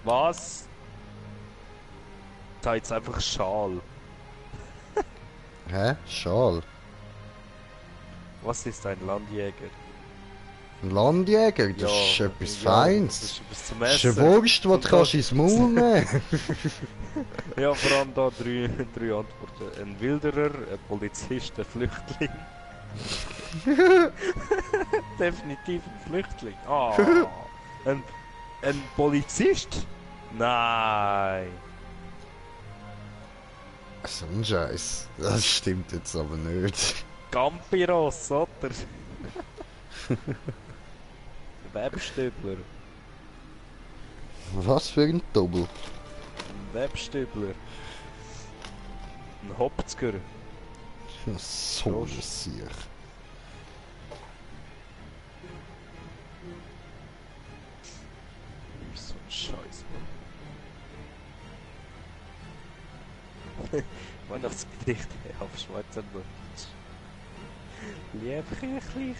Was? Da jetzt einfach Schal. Hä? Schal? Was ist ein Landjäger? Ein Landjäger? Das ist etwas Feins. Das ist etwas zum Das ist eine Essen. Wurst, die du kannst ins Maul nehmen. Ja, vor allem da drei Antworten. Ein Wilderer, ein Polizist, ein Flüchtling. Definitiv ein Flüchtling. Ah, ein Polizist? Nein. So ein Scheiß. Das stimmt jetzt aber nicht. Campiros, oder? Webstübler. Was für ein Doppel? Ein Webstübler. Ein Hopzger. So ein Sieg. So ein Scheiß, Mann. Weihnachtsgedicht auf Schweizerdeutsch. Liebkirchlich,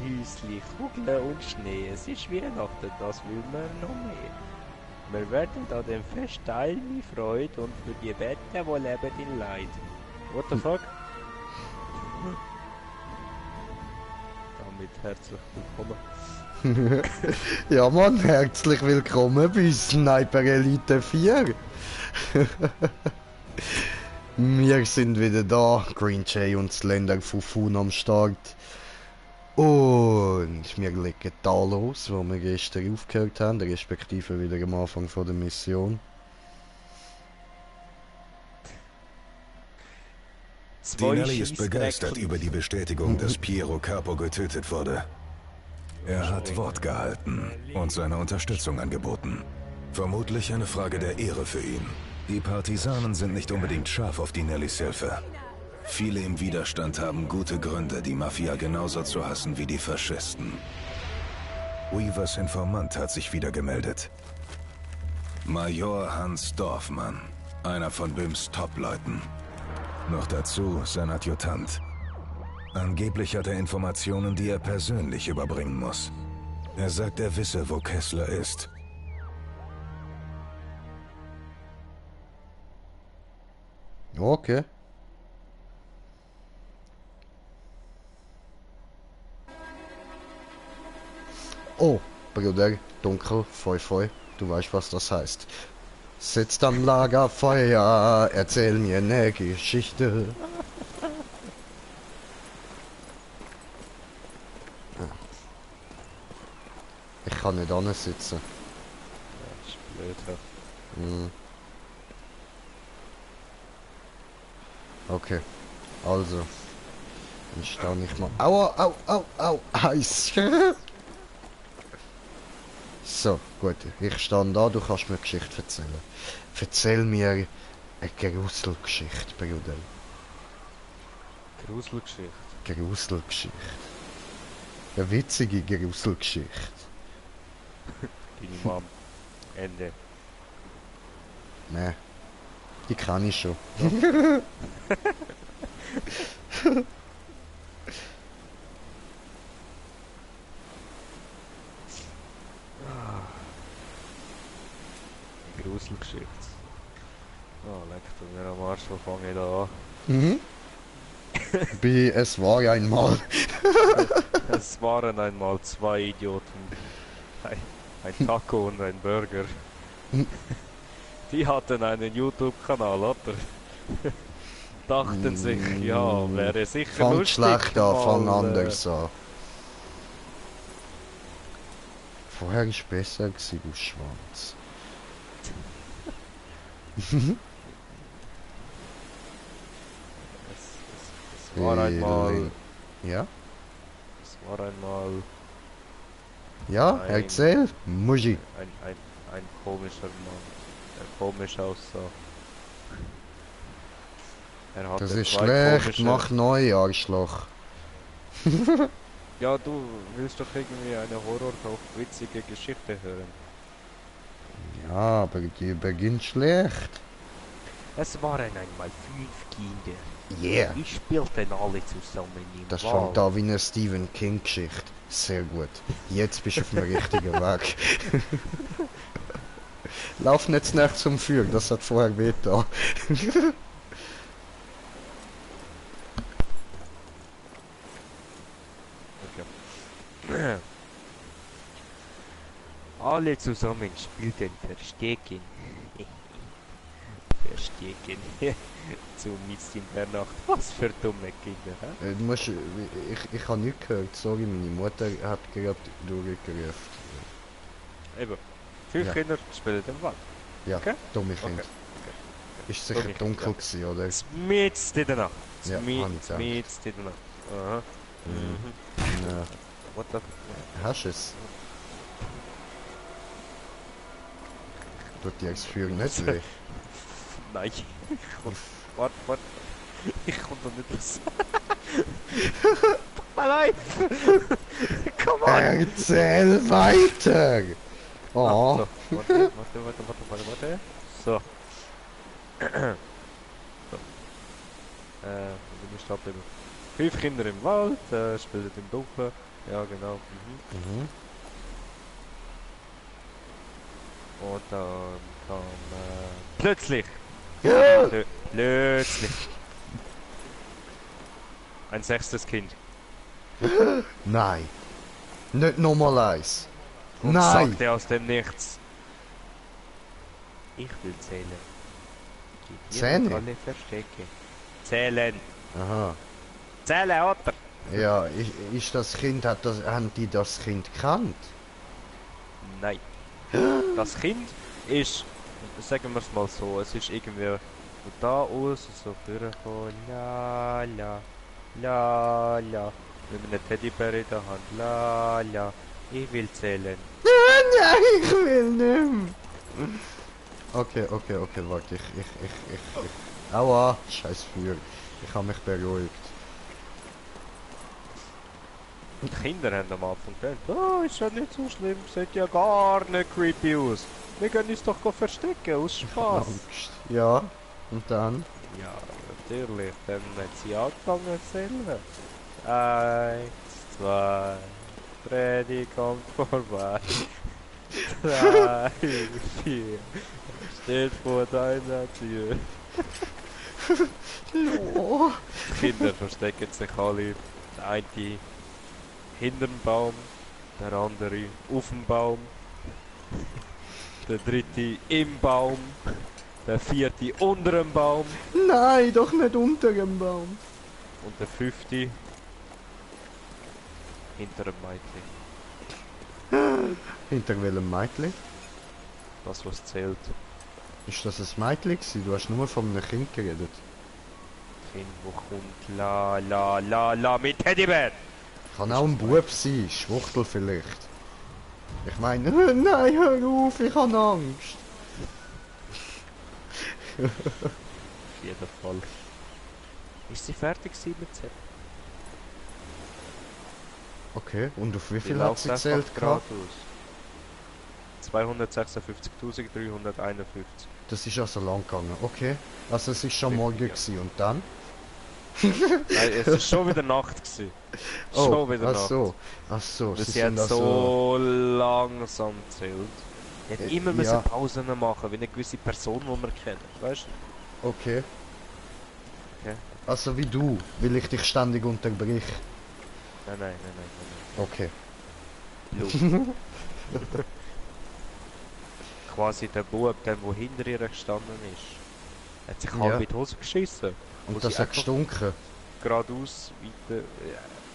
Häusli, Kugeln und Schnee. Es ist Weihnachten, das will man noch mehr. Wir werden an dem Fest teilen die Freude und für die Betten, wo leben in Leid. What the fuck? Damit herzlich willkommen. Ja Mann, herzlich willkommen bei Sniper Elite 4. Wir sind wieder da, Green Jay und Slender Fufun am Start. Und wir legen da los, wo wir gestern aufgehört haben, respektive wieder am Anfang von der Mission. Spinelli ist begeistert über die Bestätigung, dass Piero Capo getötet wurde. Er hat Wort gehalten und seine Unterstützung angeboten. Vermutlich eine Frage der Ehre für ihn. Die Partisanen sind nicht unbedingt scharf auf die Nellys Hilfe. Viele im Widerstand haben gute Gründe, die Mafia genauso zu hassen wie die Faschisten. Weavers Informant hat sich wieder gemeldet. Major Hans Dorfmann, einer von Bims Top-Leuten. Noch dazu sein Adjutant. Angeblich hat er Informationen, die er persönlich überbringen muss. Er sagt, er wisse, wo Kessler ist. Okay. Oh, Bruder, dunkel, Feu, du weißt, was das heißt. Sitzt am Lagerfeuer, erzähl mir eine Geschichte. Ich kann nicht sitzen. Das ist blöd, ja. Hm. Okay, also. Dann stehe ich mal. Aua, au, heiß. So, gut, ich stehe da, du kannst mir eine Geschichte erzählen. Erzähl mir eine Gruselgeschichte, Bruder. Gruselgeschichte. Gruselgeschichte. Eine witzige Gruselgeschichte. Deine Mom. Ende. Ne, die kann ich schon. Gruselgeschichte. Oh, leckt mir am Arsch, wo fange ich da an? Mhm. Es war einmal. Es waren einmal zwei Idioten. Ein Taco und ein Burger. Die hatten einen YouTube-Kanal, oder? Dachten sich, ja, wäre sicher Fang lustig. schlecht an, fang mal, anders an. Vorher war es besser, du Schwanz. Es war einmal... Ja? Es war einmal... Ja, Nein. erzähl. Muschi. Ein komischer Mann, der komisch aussah. Er hatte Das ist zwei schlecht, komische... mach neu, Arschloch. Ja, du willst doch irgendwie eine witzige Geschichte hören. Ja, aber die beginnt schlecht. Es waren einmal 5 Kinder. Yeah. Die spielten alle zusammen im Das Wald. fängt an wie eine Stephen King Geschichte. Sehr gut. Jetzt bist du auf dem richtigen Weg. Lauf nicht nach zum Feuer, das hat vorher weh da. Okay. Alle zusammen spielten Verstecken. Verstecken. So mitten in der Nacht. Was für dumme Kinder, hä? Du musst, ich habe nichts gehört, sorry, meine Mutter hat gerade durchgerufen. Eben. 5 Kinder spielen im Wald. Ja, Okay. dumme Kinder. Ist sicher Dumme dunkel Kinder, gewesen, oder? Mitten in der Nacht. Ja, hab ich gedacht. Mitten in der Nacht. Aha. Ja. What the... Hast du es? Tut dir das Feuer nicht weh? Nein. Warte. Ich komm da nicht raus. Nein! Come on! Erzähl weiter! Oh. So, warte. So. So. Wie muss ich abnehmen? 5 Kinder im Wald, spielen im Dunkeln. Ja, genau. Mhm. Und dann kam plötzlich. Ja. Plötzlich. Ein 6. Kind. Nein. Nicht nochmal eins. Und Nein. sagte aus dem Nichts. Ich will zählen. Gib Zählen? mir alle Verstecke. Zählen. Aha. Zählen, oder? Ja, ist das Kind, haben die das Kind gekannt? Nein. Das Kind ist, sagen wir es mal so, es ist irgendwie von da aus so vorgekommen, la la, mit einem Teddybär in der Hand, la, ich will zählen. Nein, ich will nicht mehr. Okay, warte, ich. Aua, scheiß Feuer. Ich habe mich beruhigt. Die Kinder haben am Anfang gedacht, oh, ist ja nicht so schlimm, sieht ja gar nicht creepy aus. Wir können uns doch verstecken, aus Spaß. Angst. Ja, und dann? Ja, natürlich, dann hat sie angefangen zu zählen. 1, 2, Freddy kommt vorbei. 3, 4, steht vor deiner Tür. Oh. Die Kinder verstecken sich alle. Der eine hinter dem Baum, der andere auf dem Baum, der dritte im Baum, der vierte unter dem Baum Nein, doch nicht unter dem Baum. und der fünfte hinter dem Mädchen. Hinter welchem Mädchen? Das, was zählt. Ist das ein Mädchen gewesen? Du hast nur von einem Kind geredet. Kind, wo kommt la mit Teddybär. Kann auch ein Bub sein, Schwuchtel vielleicht. Ich meine, nein, hör auf, ich habe Angst. Auf jeden Fall. Ist sie fertig gewesen mit Zählen? Okay, und auf wie Die viel hat sie läuft gezählt einfach gehabt? geradeaus. 256.351. Das ist also lang gegangen, okay. Also es ist schon Richtig, morgen ja. gewesen. Und dann? Nein, es ist schon wieder Nacht gewesen. Schon wieder ach Nacht. so, ach so. Weil Sie sie hat sind also... so langsam gezählt. Sie hat immer ja. müssen Pausen machen, wie eine gewisse Person, die wir kennen. Weißt du? Okay. Okay. Also wie du, will ich dich ständig unterbrich. Nein. Okay. Lu. Quasi der Bub, der wo hinter ihr gestanden ist, hat sich halb in die Hose geschissen. Und Wo das sie hat einfach gestunken. geradeaus weiter,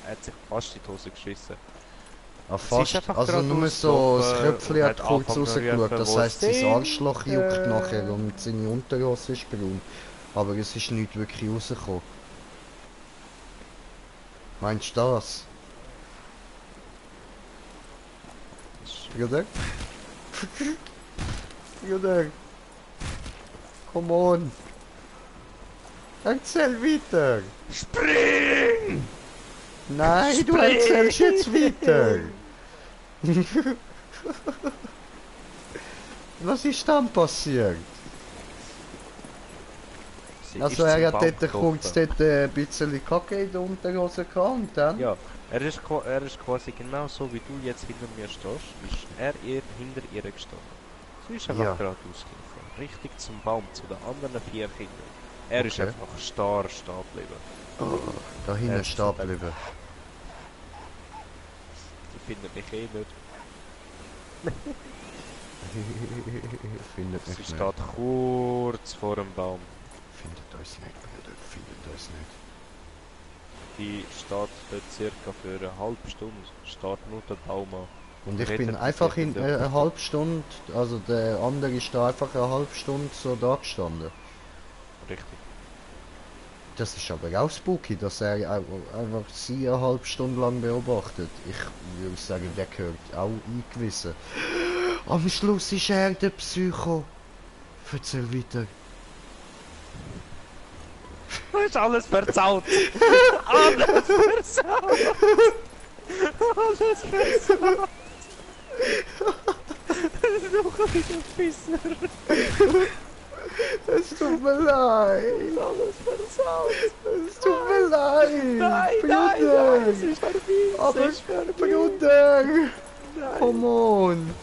hat sich fast in die Hose geschissen. Ah, Sie ist fast. einfach Also nur geradeaus so, das gelaufen Köpfchen und hat hat kurz angefangen rausgeschaut. zu Das rufen, heisst, sein «Wo Arschloch sind juckt ihr?» nachher und seine Unterhose ist braun. Aber es ist nicht wirklich rausgekommen. Meinst du das? Bruder? Bruder? Come on! Erzähl weiter! Spring! Nein, du erzählst jetzt weiter! Was ist dann passiert? Sie Also ist er zum hat dort Baum kurz gelaufen. dort ein bisschen Kacke in der Unterhose gehabt und dann? Ja, er ist quasi genau so wie du jetzt hinter mir stehst, ist er hinter ihr gestanden. Sie ist einfach gerade ausgelaufen. Richtig zum Baum, zu den anderen 4 Kindern. Er ist einfach starr stehen geblieben. Oh, da hinten stehen geblieben. Die finden mich eh nicht. Findet mich Sie nicht. steht kurz vor dem Baum. Findet uns nicht, Bruder. Findet uns nicht. Die steht dort circa für eine halbe Stunde. Steht nur der Baum an. Und ich bin einfach in eine halbe Stunde, also der andere ist da einfach eine halbe Stunde so da gestanden. Richtig. Das ist aber auch spooky, dass er einfach sie eine halbe Stunde lang beobachtet. Ich würde sagen, der gehört auch eingewiesen. Am Schluss ist er der Psycho. Erzähl weiter. Das ist alles verzaut. Alles verzaut. Alles verzaut. Noch ein Fisser. Es tut mir leid. Alles versaut. Es tut mir leid. Nein, Bruder. es ist vorbei. Aber Es ist vorbei. Bruder. Nein. Come on.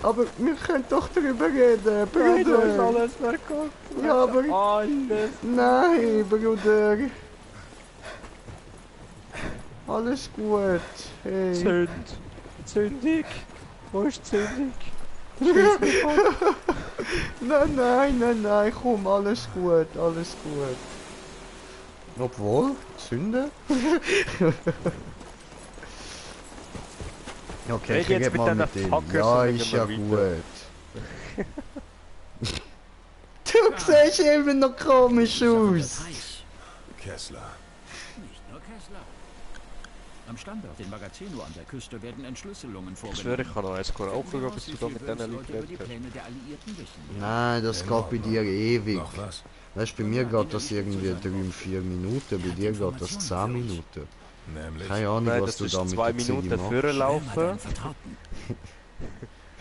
Aber wir können doch darüber reden, Nein, du hast Bruder. alles verkackt. Ja, aber... Alles. Nein, Bruder. Alles gut. Hey. Zündig. Wo ist Zündig? Nein, komm, alles gut, alles gut. Obwohl, Sünde? Okay, Red ich jetzt rede mit mal deinen mit ihm. Fuckers Ja, und ist dann ja gehen wir weiter. gut. Du siehst immer noch komisch aus. Kessler. Nicht nur Kessler. Am Standort in Magazeno an der Küste werden Entschlüsselungen Ich schwöre, vorgenommen. ich kann noch eins nachschauen, ob du da mit diesen Leuten über die geredet hast. Pläne der Alliierten wissen. Nein, das geht bei dir ewig. Noch was? Weißt du, bei mir geht das irgendwie 3-4 Minuten, bei dir geht das 10 Minuten. Nämlich. Keine Ahnung, Nein, was das du ist da mit 2 der Ziege Minuten machst. vorlaufen.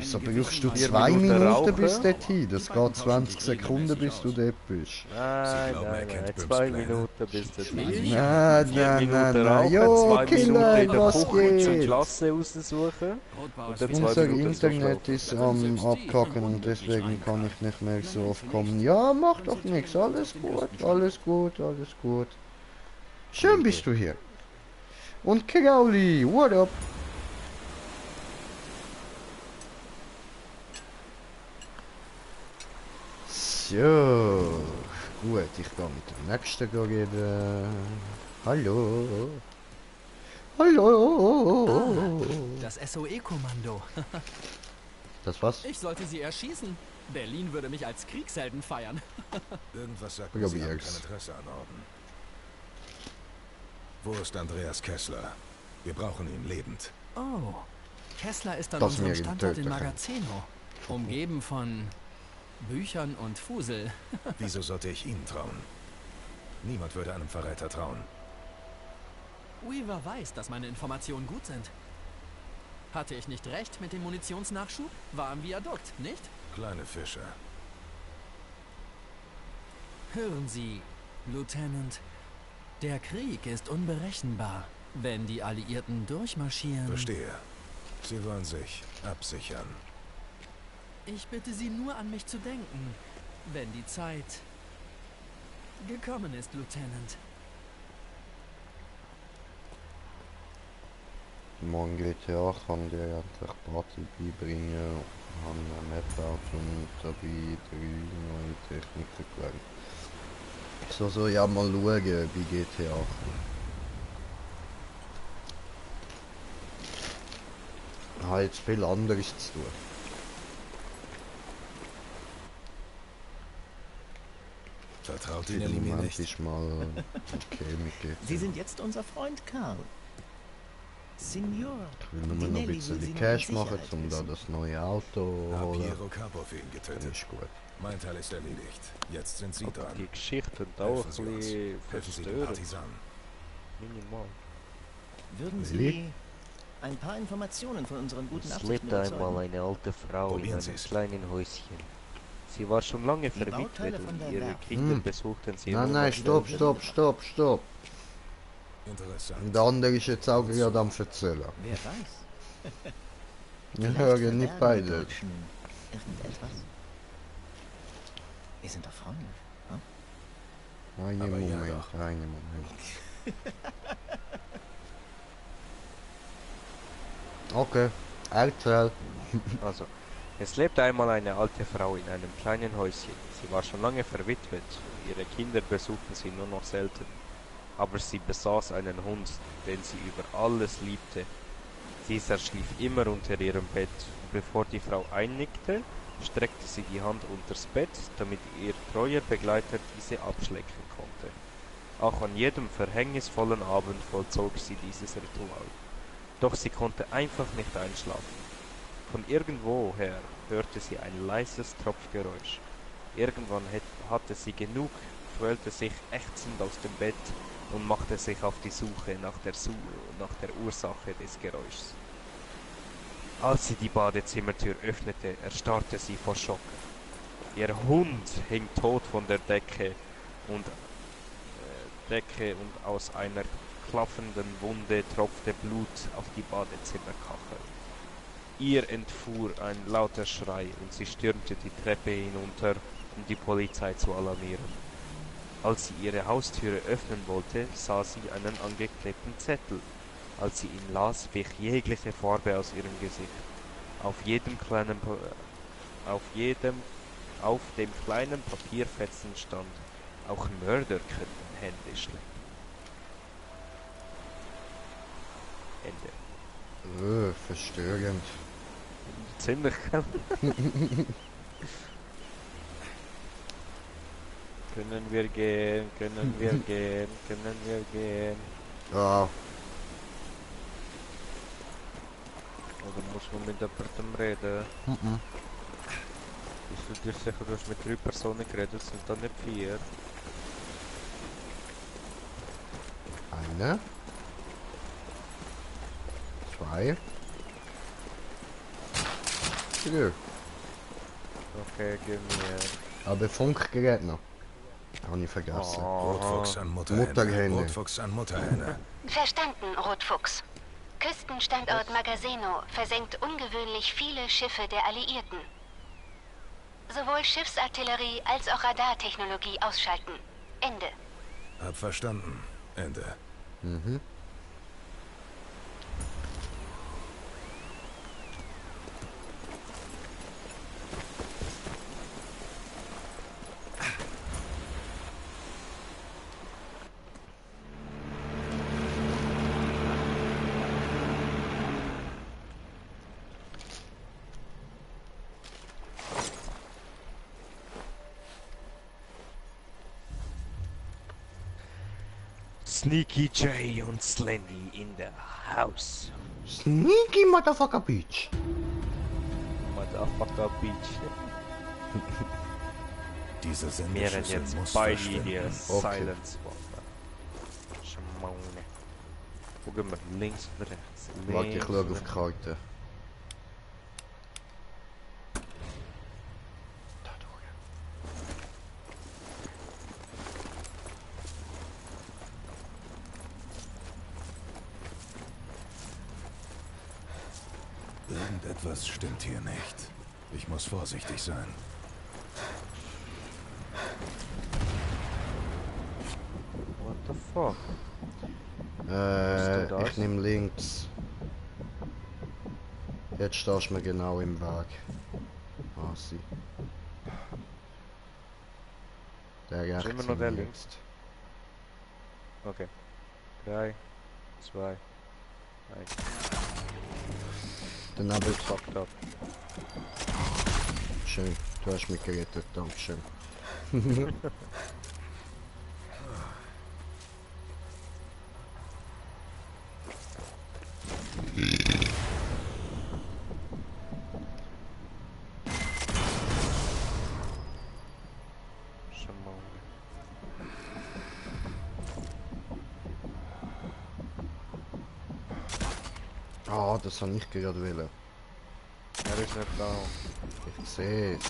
Wieso brauchst du 4 2 Minuten Minuten rauchen? bis dorthin? Das geht 20 Sekunden, bis du dort bist. Nein, glauben, er kennt 2 Böhms Minuten bis du Nein, Minuten nein. rauchen, Jo, 2 Minuten Killer, in der was Küche zum geht? Klasse raussuchen. Und dann 2 Unser Minuten Internet ist am Abkacken und deswegen kann ich nicht mehr so oft kommen. Ja, mach doch nichts. Alles gut, alles gut, alles gut. Schön bist du hier. Und Krauli, what up? So, gut, ich gehe mit dem nächsten reden. Hallo. Hallo. Das SOE-Kommando. Das was? Ich sollte sie erschießen. Berlin würde mich als Kriegshelden feiern. Irgendwas sagt Ja, mir, Sie wie haben jetzt? kein Interesse an Orden. Wo ist Andreas Kessler? Wir brauchen ihn lebend. Oh, Kessler ist an Das unserem mir Standort in getötet. Magazeno. Umgeben von Büchern und Fusel. Wieso sollte ich Ihnen trauen? Niemand würde einem Verräter trauen. Weaver weiß, dass meine Informationen gut sind. Hatte ich nicht recht mit dem Munitionsnachschub? War am Viadukt, nicht? Kleine Fische. Hören Sie, Lieutenant. Der Krieg ist unberechenbar. Wenn die Alliierten durchmarschieren... Verstehe. Sie wollen sich absichern. Ich bitte Sie nur an mich zu denken, wenn die Zeit gekommen ist, Lieutenant. Morgen GTA kann dir endlich Party beibringen. Haben eine Map auch und dabei 3 neue Techniken gelernt. So ja mal schauen bei GTA. Ich habe jetzt viel anderes zu tun. Vertraut Für Ihnen den mir Moment nicht. ist mal okay mit GTA. Sie sind jetzt unser Freund Karl. Signor. Ich will nur noch ein Dinelli bisschen will Sie noch Cash in machen, Sicherheit um da wissen. das neue Auto Hab holen. Piero Capo für ihn Dann getötet. ist gut. Mein Teil ist erledigt. Jetzt sind Sie Aber dran. die Geschichte könnte auch Helfen Sie ein uns. bisschen Helfen Sie den verstören. Partisanen. Minimal. Really? Würden Sie ein paar Informationen von unseren guten Es Absichten lebt einmal überzeugen? eine alte Frau in Probieren Sie einem es. kleinen Häuschen. Sie war schon lange Die verwitwet Bauteile von und der ihre Werft. Kinder Hm. besuchten sie Nein, nur nein, noch stopp. Interessant. Und der andere ist jetzt auch gerade am erzählen. Wer weiß. Ich Vielleicht höre nicht verbergen die beide. Deutschen irgendetwas. Wir sind doch Freunde. Hm? Einen Aber ja Moment, doch. einen Moment. Okay, erzähl. Also, es lebte einmal eine alte Frau in einem kleinen Häuschen. Sie war schon lange verwitwet, ihre Kinder besuchten sie nur noch selten. Aber sie besaß einen Hund, den sie über alles liebte. Dieser schlief immer unter ihrem Bett, und bevor die Frau einnickte, streckte sie die Hand unters Bett, damit ihr treuer Begleiter diese abschlecken konnte. Auch an jedem verhängnisvollen Abend vollzog sie dieses Ritual. Doch sie konnte einfach nicht einschlafen. Von irgendwoher hörte sie ein leises Tropfgeräusch. Irgendwann hatte sie genug, quälte sich ächzend aus dem Bett und machte sich auf die Suche nach der Ursache des Geräuschs. Als sie die Badezimmertür öffnete, erstarrte sie vor Schock. Ihr Hund hing tot von der Decke und aus einer klaffenden Wunde tropfte Blut auf die Badezimmerkachel. Ihr entfuhr ein lauter Schrei und sie stürmte die Treppe hinunter, um die Polizei zu alarmieren. Als sie ihre Haustüre öffnen wollte, sah sie einen angeklebten Zettel. Als sie ihn las, wich jegliche Farbe aus ihrem Gesicht. Auf dem kleinen Papierfetzen stand: Auch Mörder könnten Hände schleppen. Ende. Verstörend. Ziemlich. Können wir gehen, können wir gehen, können wir gehen. Ja, Oder muss man mit jemandem reden? Bist du dir sicher, du hast mit 3 Personen geredet, sind da nicht 4? eine. 2. 3. Okay, gib mir. Aber Funkgerät noch. Habe ich vergessen. Rotfuchs an Mutterhenne. Mutterhenne. Rotfuchs an Mutterhenne. Verstanden, Rotfuchs. Küstenstandort Magazeno versenkt ungewöhnlich viele Schiffe der Alliierten. Sowohl Schiffsartillerie als auch Radartechnologie ausschalten. Ende. Hab verstanden. Ende. Sneaky J und Slendy in der House. Sneaky Motherfucker Beach. Motherfucker Beach. Diese Wir Sendeschüssel sind jetzt muss bei verschwinden. Linie Okay. Silence Waffe. Schmaune. Wo gehen wir? Links oder rechts? Warte, ich Links schaue oder- auf die Karte. Da durch. Irgendetwas stimmt hier nicht. Ich muss vorsichtig sein. What the fuck? du das? Ich nehme links. Jetzt stehst du mir genau im Weg. Ah, sie. Der rechts. immer noch der im links? jetzt. Okay. 3, 2, 1. Dann aber Fucked up. schön. Du hast mich gerettet, Dankeschön. Schmaune. Ah, das habe ich gerade wollen. Er ist nicht da. Ich sehe es.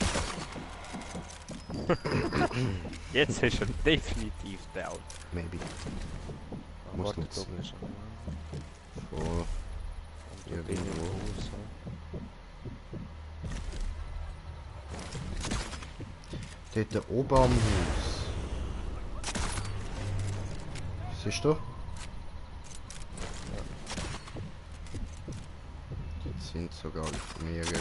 Jetzt ist er definitiv down. Maybe. Muss Warte, nicht da sein. ist er. Vor. Und da bin ich Irgendwo. raus. dort oben am Haus. Siehst du? Das sind sogar mehrere.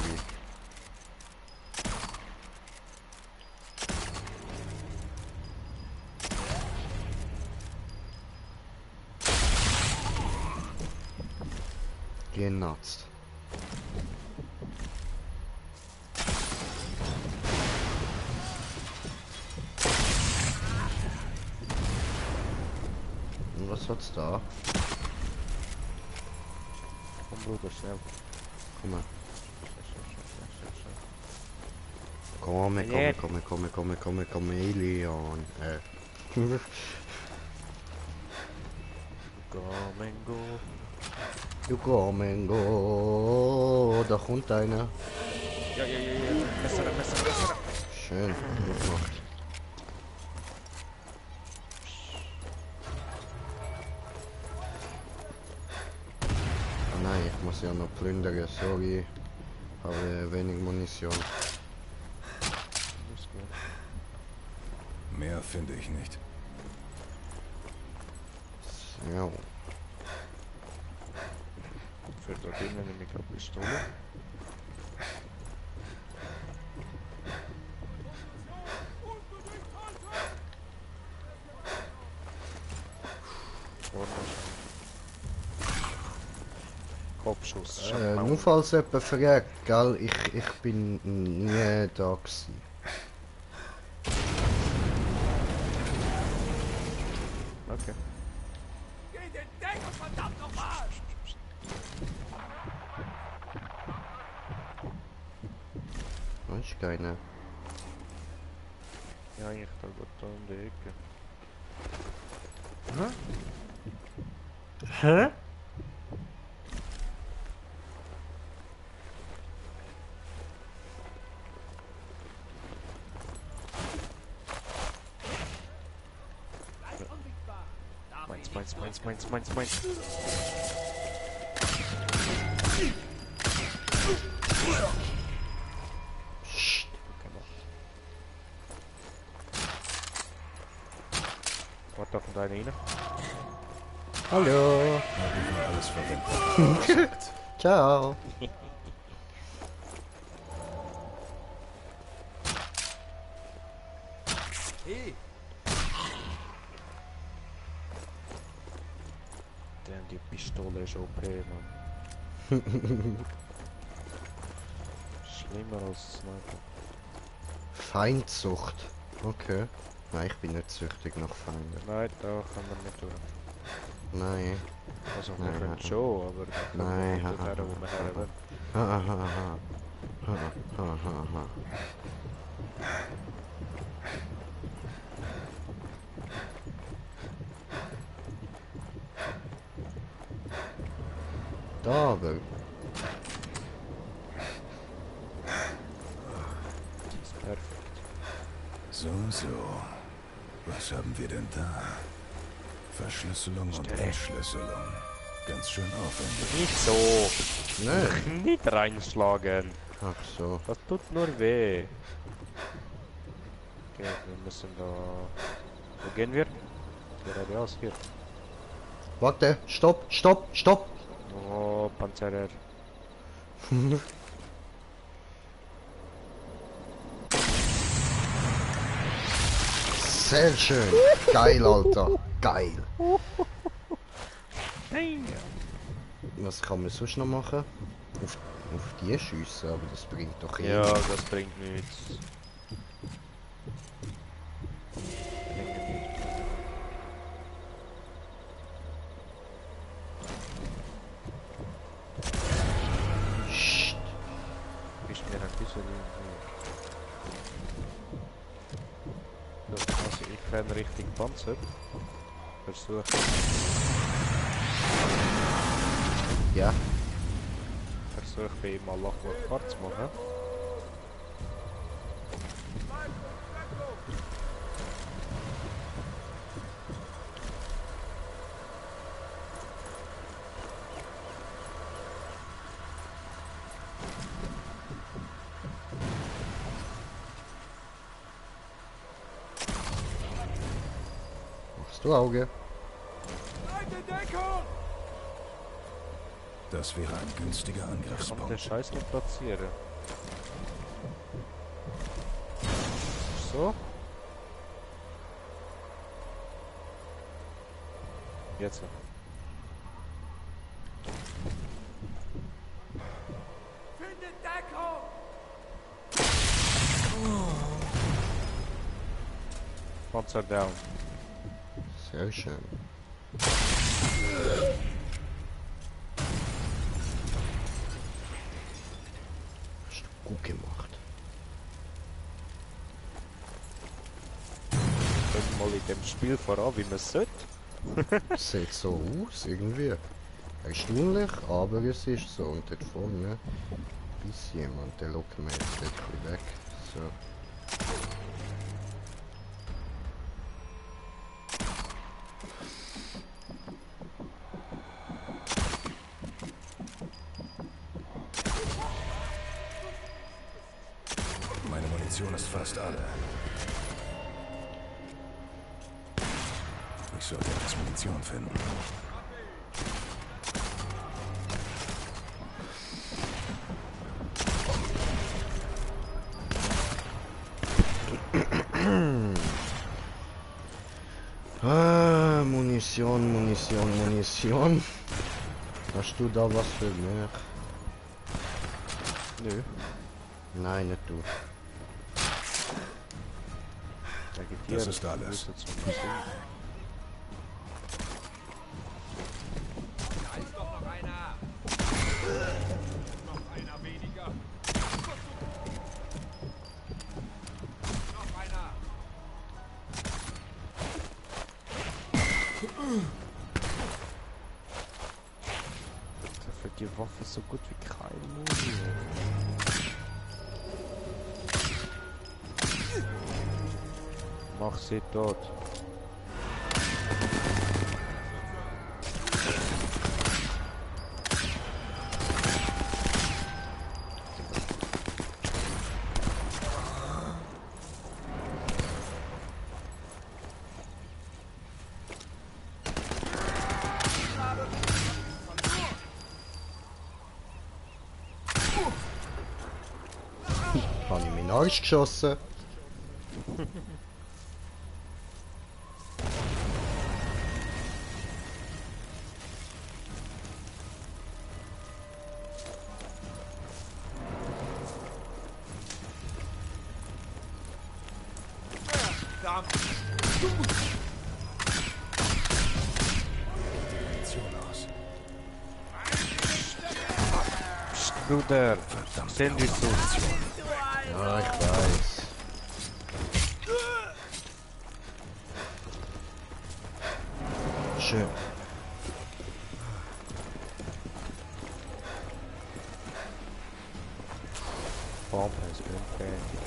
Genutzt. Und was hat's da? Komm Bruder, schnell. Komm mal. Komm, Elion. Come and go. Du komm and go. Da kommt einer. Ja. Messer. Schön, gut gemacht. Ah nein, ich muss ja noch plündern, sorry. Habe wenig Munition. Mehr finde ich nicht. Ja. Für da drinnen nehme ich eine Pistole. Kopfschuss. Nur falls jemand fragt, gell, ich bin nie da gewesen. Okay. Das ist keiner. Ja, ich da gut da um die Ecke. Hä? Meins. Psst. Warte, da kommt einer rein. Hallo. Habe ich nur alles verwendet. Ciao. Hey, Damn, die Pistole ist OP, Mann. Schlimmer als Sniper. Feindsucht. Okay. Nein, ich bin nicht süchtig nach Feinden. Nein, da kann man nicht durch. Nein. Also Nein, wir können nein. schon, aber wir können Nein, nicht haha. dorthin, wo wir her wollen. Ha. Da aber. Das ist perfekt. So. Was haben wir denn da? Verschlüsselung und Entschlüsselung. Ganz schön aufwendig. Nicht so! Nein. Nicht reinschlagen! Ach so. Das tut nur weh. Okay, wir müssen da... Wo gehen wir? Geradeaus hier. Warte, stopp! Oh, Panzerer. Sehr schön. Geil, Alter. Geil. Was kann man sonst noch machen? Auf die schiessen, aber das bringt doch Ja, das bringt nichts. Psst. Ist mir ein bisschen... So, also ich renne Richtung Panzer. Versuche... Ja. Versuche bei ihm Allah Akbar zu machen. Du Auge. Das wäre ein günstiger Kann der Angriffspunkt. Scheiß nicht platzieren. So. Jetzt. Panzer down. Sehr schön. Hast du gut gemacht. Kommt mal in dem Spiel voran, wie man es sollte. Sieht so aus, irgendwie. Erstaunlich, aber es ist so. Und dort vorne ist jemand, der lockt mir jetzt ein bisschen weg. So. Meine Munition ist fast alle. Ich sollte etwas Munition finden. Ah, Munition. Hast du da was für mich? Nö. Nein, nicht du. Da geht Das hier ist alles. Grüße zum Museum. Für die Waffe so gut wie kein Muni. Mach sie tot. Habe ich meinen Arsch geschossen? Munition aus. Psst, Bruder, Verdammt. sehen wir so. Ja, ich weiß. Schön. Bomb has been planted.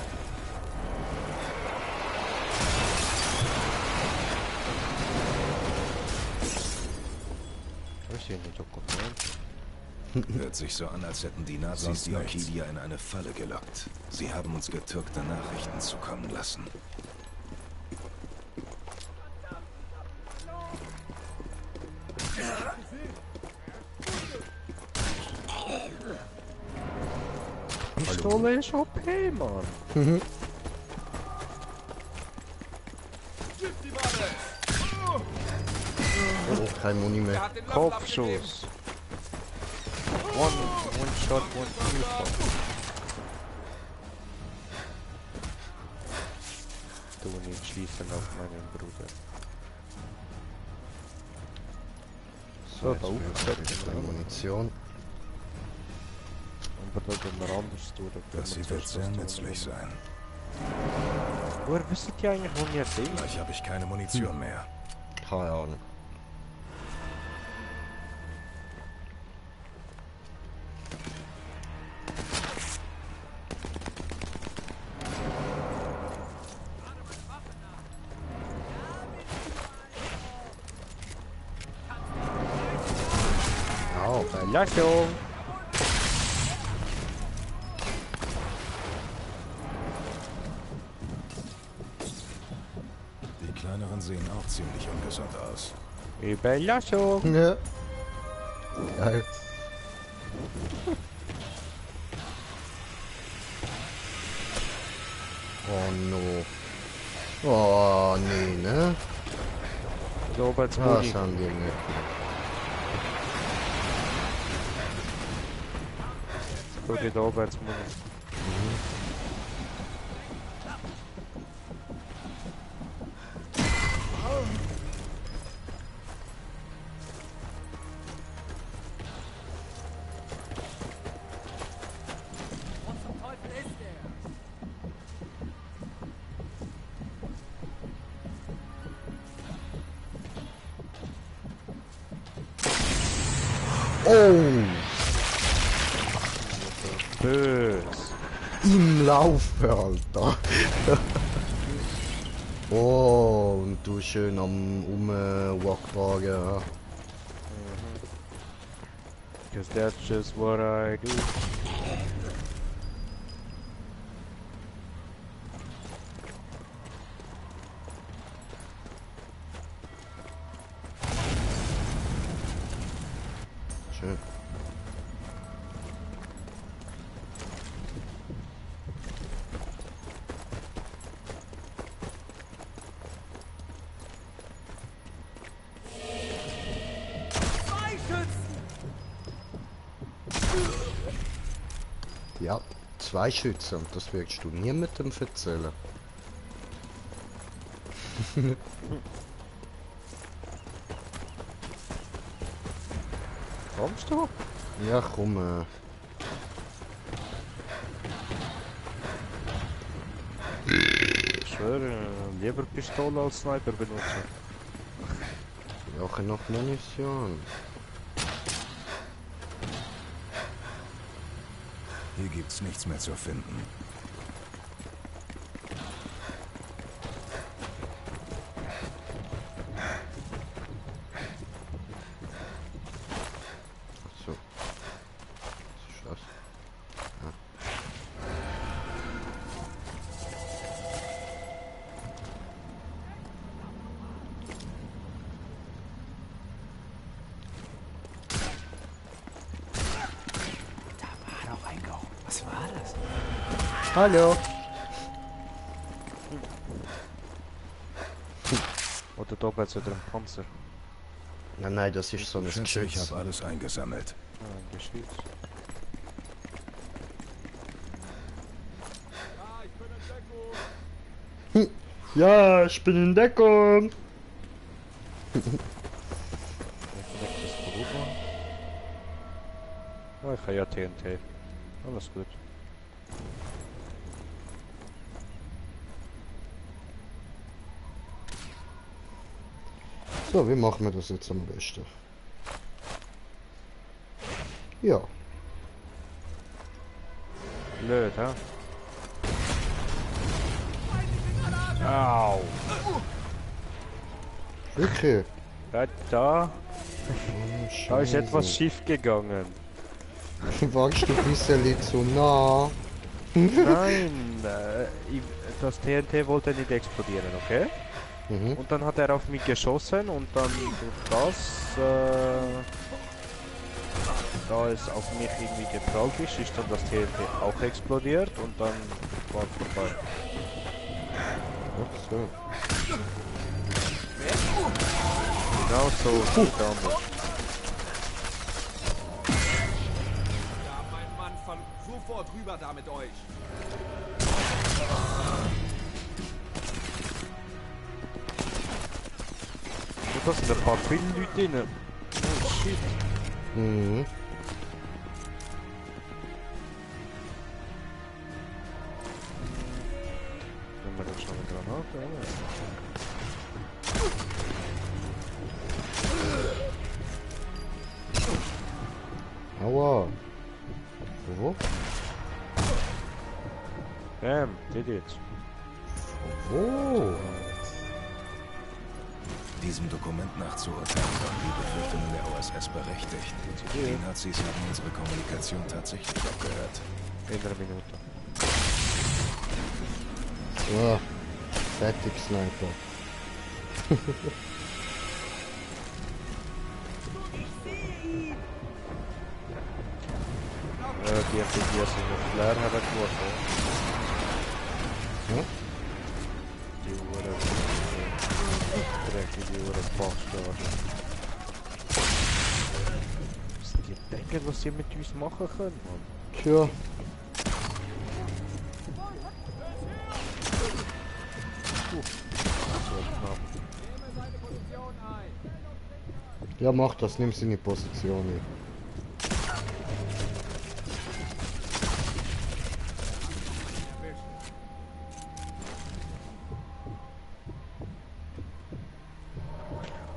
Ich sehe nicht Dokument. Hört sich so an, als hätten die Nazis die Orchidia in eine Falle gelockt. Sie haben uns getürkte Nachrichten zukommen lassen. Pistole ist OP, Mann. Oh, kein Muni mehr. Kopfschuss. One shot, one kill. Du nicht schießen auf meinen Bruder. So, da oben Jetzt wird eine Munition. aber da gehen wir anders durch. Das hier wird sehr nützlich sein. Woher wisst ihr eigentlich, wo wir sind? Gleich habe ich keine Munition mehr. Keine Ahnung. Oh, Belastung! Die kleineren sehen auch ziemlich ungesund aus. Überlassung. Ja. Geil. Oh no. Oh nee, ne? Roberts Das Muni. haben die nicht. Gut, die Roberts Muni. Oh! Bös. Im Laufe, Alter. Oh, und du schön am Umwalkwagen, ja. Because that's just what I do. Schön. Ja, 2 Schützen, und das wirst du niemandem erzählen. Kommst du? Ja, komm, Ich schwöre, lieber Pistole als Sniper benutzen. ich brauche noch Munition. Hier gibt's nichts mehr zu finden. So. Was ist das? Ja. Da war doch ein Go. Was war das? Hallo. Oder da oben wieder ein Panzer. Nein, nein, das ist so ein Ich Geschütz. habe alles eingesammelt. Ah, ein Geschütz. Ja, ich bin in Deckung. Ah, ich habe ja TNT. Alles gut. So, wie machen wir das jetzt am besten? Ja. Blöd, hä? Au! Okay. Ja, da Oh, ist etwas schief gegangen. Wagst du ein bisschen zu nah? Nein, das TNT wollte nicht explodieren, okay? Mhm. Und dann hat er auf mich geschossen und dann durch das, da es auf mich irgendwie geprallt ist dann das TNT auch explodiert und dann war es vorbei. Ach so. Genau so, nicht anders. Ja, mein Mann, von sofort rüber da mit euch. Da sind ein paar viele Leute drin. Oh shit. Mhm. Nehmen wir dann schon eine Granate, oder? Aua. Wo? Bam, did it. Wo? Diesem Dokument nachzuurteilen waren die Befürchtungen der OSS berechtigt. Die Nazis haben unsere Kommunikation tatsächlich abgehört. In einer Minute. So. Fertig, Sniper. Die haben hier so eine Flair hergeworfen. Ja? Die Uhren. Dreckige Uhren Bastard. Was die denken, was sie mit uns machen können, Mann? Tja. So knapp. Ja, mach das, nimm seine Position ein.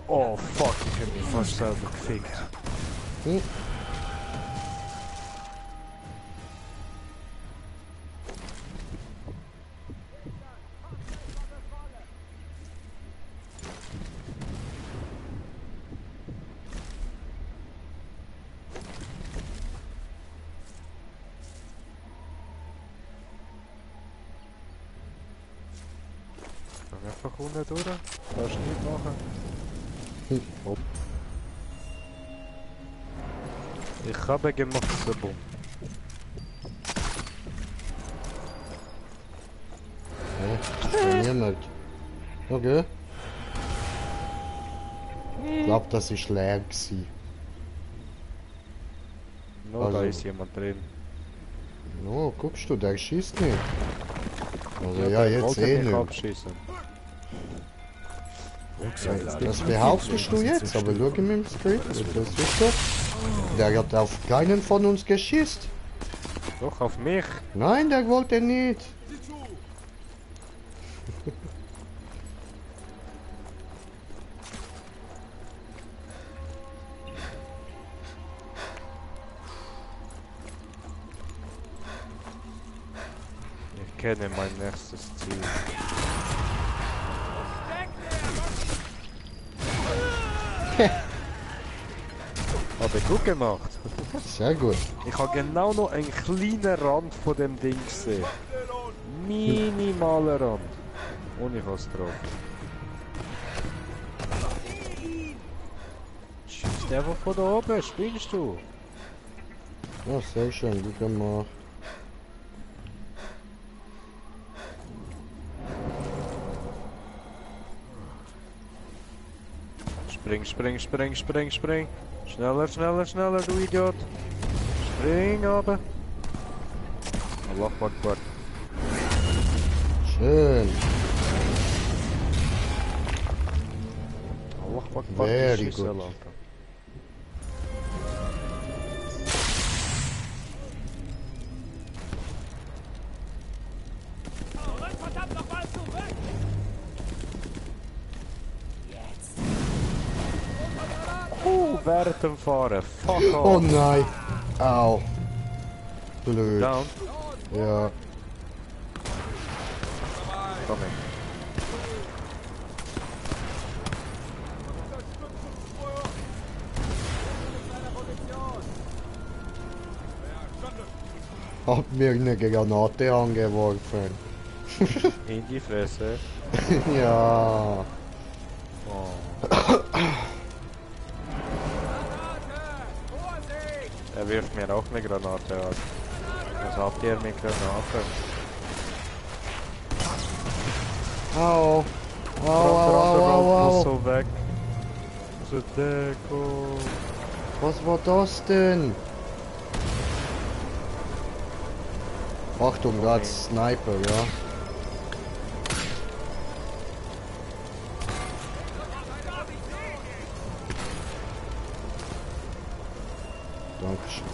Oh fuck, ich hab mich fast selber gefickt. Hm. Einfach unten durch. Kannst du nicht machen. Hopp. Ich habe gemacht, so bumm. Ja, niemand. Okay. Ich glaube, das ist leer gewesen. No, da Also- ist jemand drin. Oh, guckst du, der schießt nicht. Also ja, der jetzt wollte eh mich nicht. abschießen. Das behauptest du jetzt, aber schau mir im Screen, das ist so. Der hat auf keinen von uns geschießt. Doch, auf mich. Nein, der wollte nicht. Ich kenne mein nächstes Ziel. Habe ich gut gemacht. Sehr gut. Ich habe genau noch einen kleinen Rand von dem Ding gesehen. Minimaler Rand. Und ich habe es getroffen. Schießt einfach von da oben, spielst du? Ja, sehr schön, gut gemacht. Spring, spring, spring, spring, spring. Schneller, schneller, schneller, du Idiot. Spring aber. Allah Akbar. Schön. Allah Akbar. Very die Schüssel, good. Alter. Während dem Fahren. Fuck Oh off. nein. Au. Blöd. Down. Ja. Komm her. Hab mir eine Granate angeworfen. In die Fresse. Ja. Oh. Er wirft mir auch eine Granate an. Was habt ihr mit Granaten? Au. Au, au, Der andere au, au, muss au. so weg. So Deko. Was war das denn? Achtung, da hat's Sniper, ja. Dankeschön.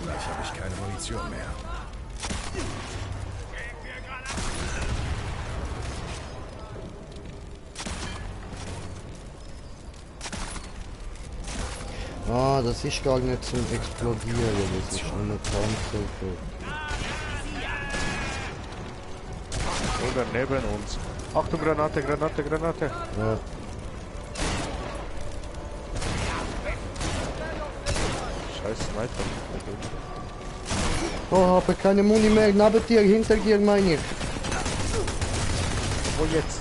Gleich habe ich keine Munition mehr. Ah, das ist gar nicht zum Explodieren, das ist nur Panzer. Oder neben uns. Achtung, Granate, Granate, Granate. Ja. scheiß Sniper. Oh, habe keine Muni mehr. Neben dir, hinter dir, meine ich. Wo jetzt?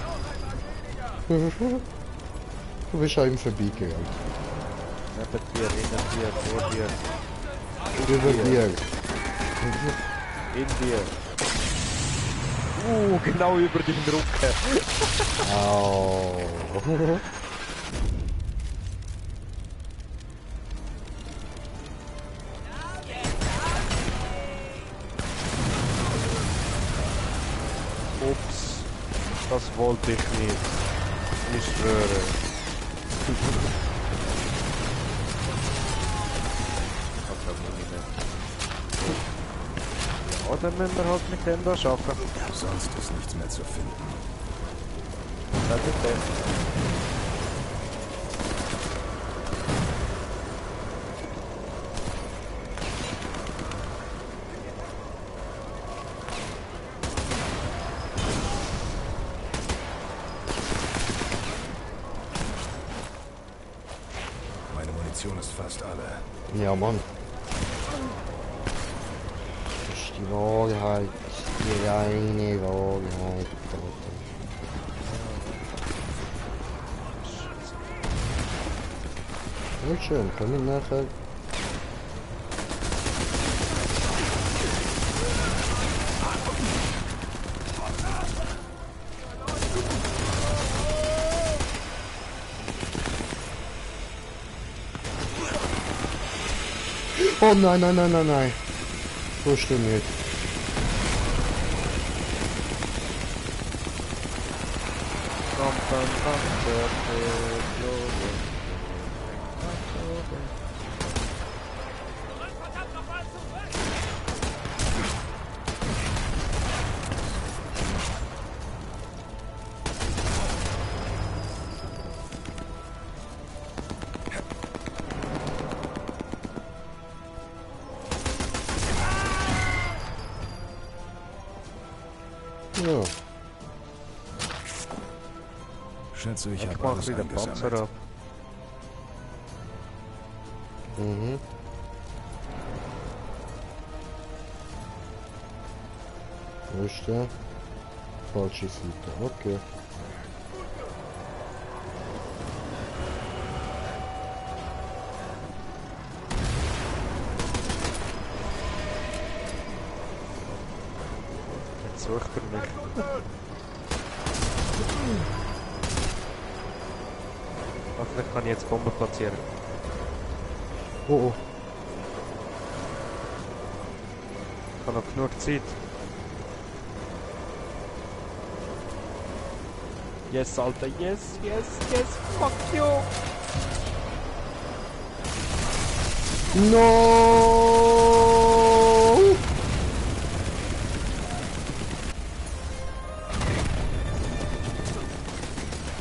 Du bist an ihm vorbeigerannt. Neben dir, hinter dir, vor dir. Über dir. In dir. Genau über den Rücken. Au. Ups. Das wollte ich nicht. Ich schwöre. Oder müssen wir halt mit dem da schaffen? Sonst ist nichts mehr zu finden. Ja, bitte. Meine Munition ist fast alle. Ja, Mann. Das ist die Wahrheit. Die reine Wahrheit. Sehr schön, kann ich nachher... Oh nein, nein, nein, nein, nein. So stimmt nicht. Ja. Schätze, ich Ich habe mach alles wieder Panzer eingesammelt. ab. Mhm. Wo ist der? Falsche Seite, okay. Jetzt sucht er mich. Hoffentlich kann ich jetzt Bomben platzieren. Oh oh. Ich habe noch genug Zeit. Yes, Alter, yes, yes, yes, fuck you! No!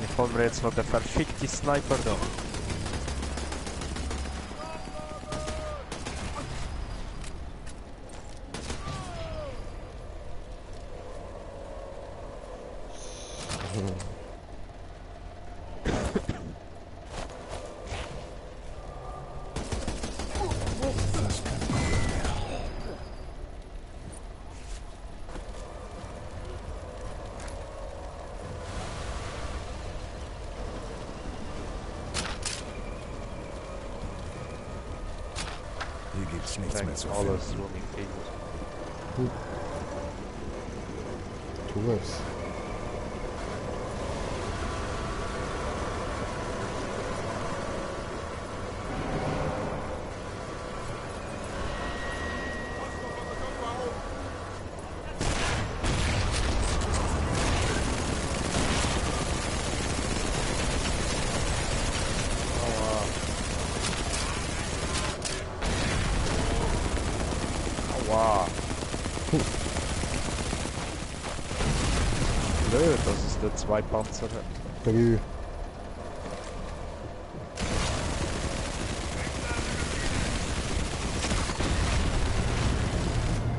Ich hol mir jetzt noch den verfickten Sniper da. Hier gibt's nichts mehr zu Alles, finden. wo mich findet. Tu es. Aua. Blöd, dass es da zwei Panzer hat. 3.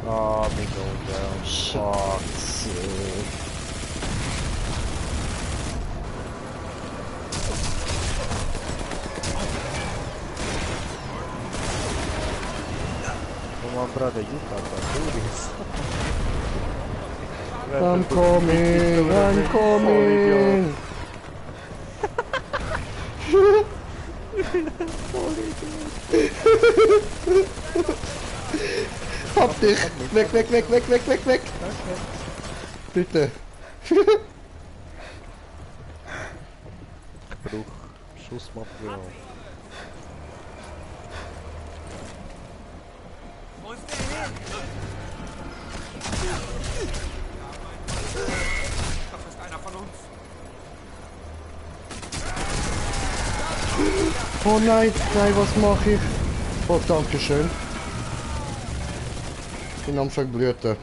Ah, me going down. Fuck. ancora d'aiuto a Turis. I'm coming, I'm coming. Hab dich! Weg, weg, weg, weg, weg, weg, weg! Bitte! Ich brauche Schussmaterial. Wo ist der hin? Das ist einer von uns. Oh nein, nein, was mache ich? Oh, danke schön. Ich bin am Verblüten.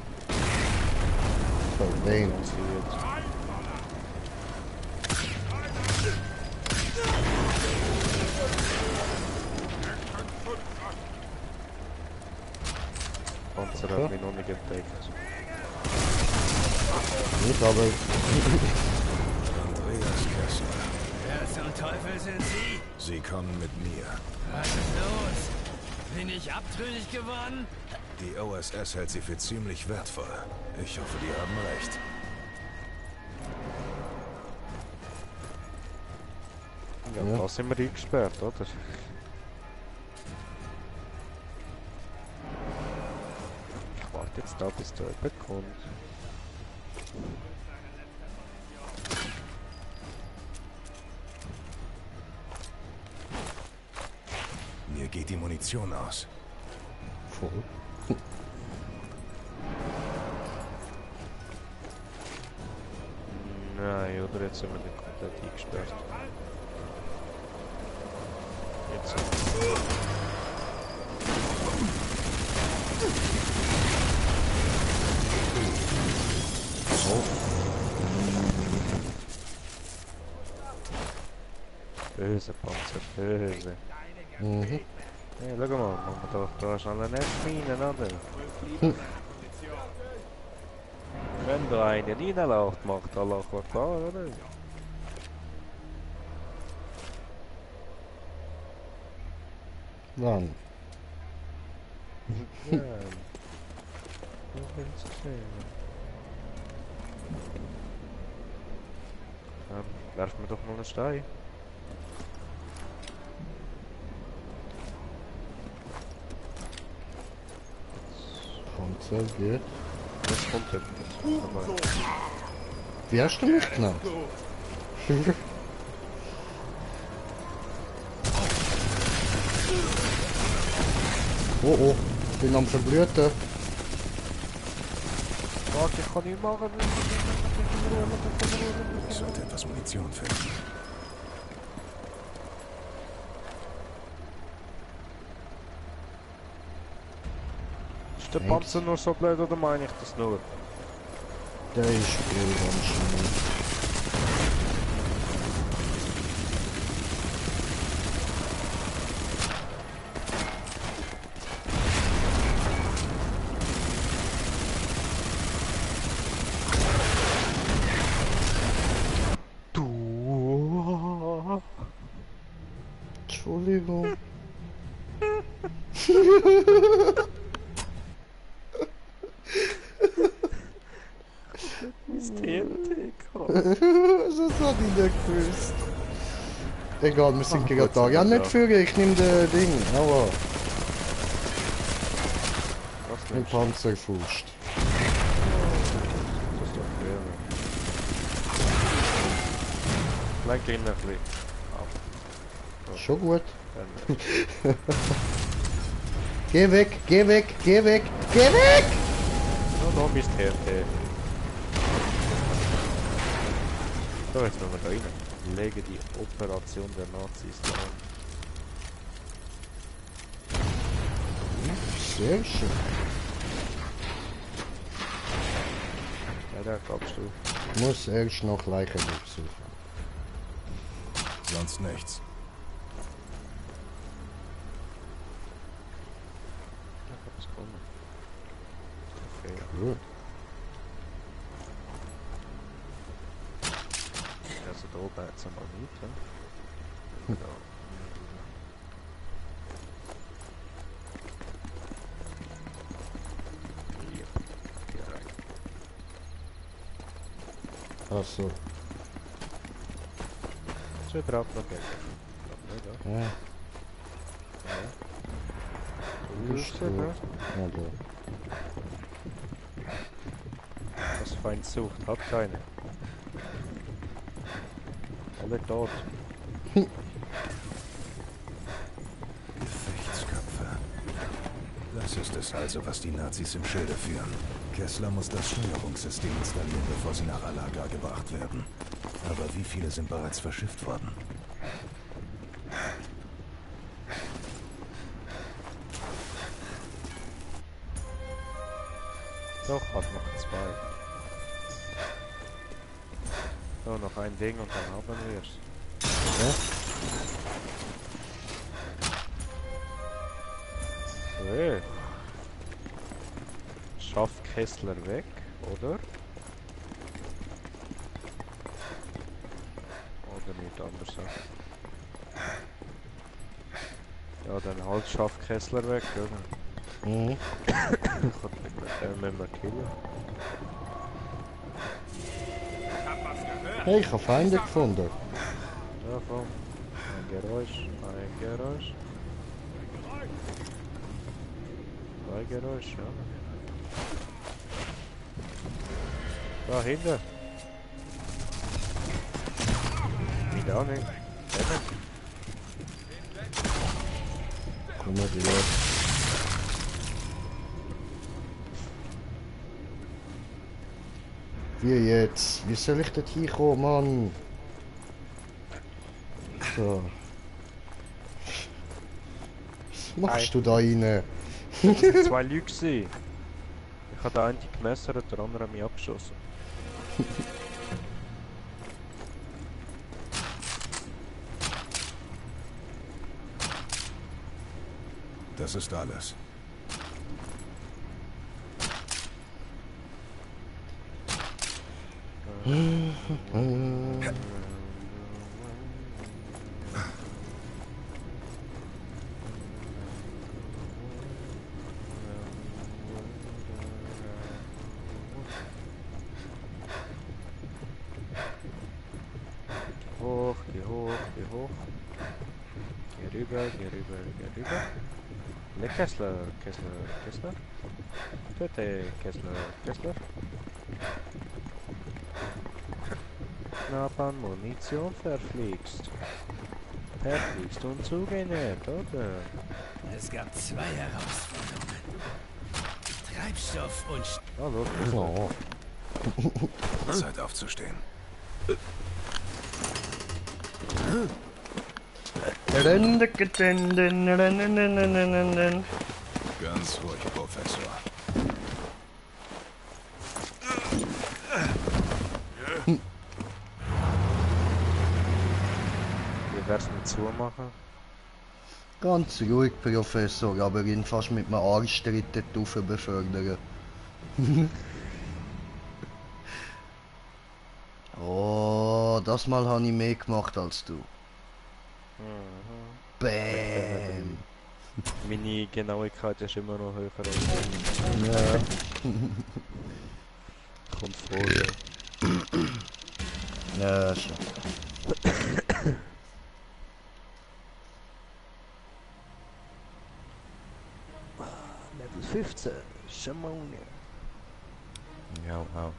Verdammt. Panzer hat mich noch nicht entdeckt. Nicht, aber... Andreas Kessler. Wer zum Teufel sind Sie? Sie kommen mit mir. Was ist los? Bin ich abtrünnig geworden? Die OSS hält sie für ziemlich wertvoll. Ich hoffe, die haben recht. Ja, da sind wir eingesperrt, oder? Ich warte jetzt da, bis da jemand kommt. Mir geht die Munition aus. Voll. Nein, oder jetzt sind wir nicht komplett eingesperrt. Jetzt. Böse Panzer, böse. Mhm. Hey, schau mal, machen wir doch da schnell eine Mine, oder? Wenn da einen reinläuft, macht Allah klar, oder? Wann? Ja. Wo willst du sehen? Werf mir doch mal einen Stein. Panzer geht. Das kommt jetzt. Wie hast du mich genannt? Oh oh, ich bin am Verblüten. Warte, ich kann nicht machen. Ich sollte etwas Munition finden. Ist der Panzer nur so blöd oder meine ich das nur? Der ist blöd anscheinend. Entschuldigung. Ist TNT Das hat ich nicht gewusst. Egal, wir sind gerade da. Ja, nicht führen, ich nehme den Ding. Aua. Den Panzerfuß. Das ist doch schwer. Lenk ihn ein bisschen ab. Schon gut. Dann Geh weg, geh weg, geh weg, geh weg! no, no, ist TNT. So, jetzt müssen wir da rein. Lege die Operation der Nazis an. Sehr schön. Ja, da glaubst du. Ich muss erst noch Leichen aufsuchen. Sonst nichts. Da kann was kommen. Okay. Gut. Also da oben jetzt einmal nicht, ja? Genau. Ach so. Schon drauf noch Geld. Ja. Du bist Bist ja du? da. Ja, da. Was Feind sucht, hat keine. Alle tot. Gefechtsköpfe. Das ist es also, was die Nazis im Schilde führen. Kessler muss das Steuerungssystem installieren, bevor sie nach Alaga gebracht werden. Aber wie viele sind bereits verschifft worden? Doch, hat noch 2. So, noch ein Ding und dann haben wir es. Okay. Schafft Kessler weg, oder? Oder nicht anders sagen. Ja, dann halt schafft Kessler weg, oder? Mhm. Müssen wir killen. Hey, ich habe Feinde gefunden. Ja, komm. Ein Geräusch, ein Geräusch. Zwei Geräusche, ja. Da hinten. Wieder auch nicht. Komm mal die Leute. Wie jetzt? Wie soll ich dort hinkommen, Mann? So. Was machst du da rein? Das waren 2 Leute gewesen. Ich habe den einen gemessert, der andere hat mich abgeschossen. Das ist alles. Hoch, geh hoch, geh hoch. Geh rüber, geh rüber, geh rüber. Le Kessler, Kessler, Kessler. Töte Kessler, Kessler. Knapp an Munition verfliegst. Verfliegst und zugenährt, oder? Es gab 2 Herausforderungen. Treibstoff und... Hallo. Oh. Zeit aufzustehen. Ganz ruhig, Professor. Wie wär's mit zumachen? Ganz ruhig, Professor, aber ihn fast mit einem Arschtritt dort rauf befördern. Oh, das Mal habe ich mehr gemacht als du. Bäm! Meine Genauigkeit ist immer noch höher als Ja. kommt vor. Ja, schon. Level 15, Schamonia. Ja, wow.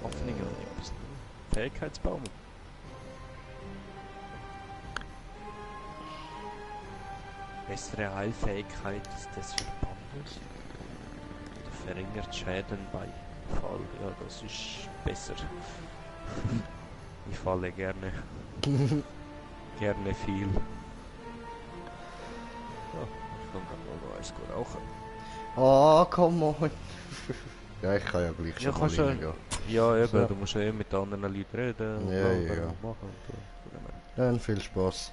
Hoffnung an etwas. Fähigkeitsbaum. Bessere Heilfähigkeit des Verbandes. Verringert Schäden bei Fall. Ja, das ist besser. Ich falle gerne. Gerne viel. Ja, ich kann gerade mal noch eins rauchen. Oh, come on. Ja, ich kann ja gleich Ja, schon kannst mal du. reingehen. Ja, eben, So. du musst ja eh mit anderen Leuten reden und Ja, plaudern ja. und machen und so. Dann viel Spaß.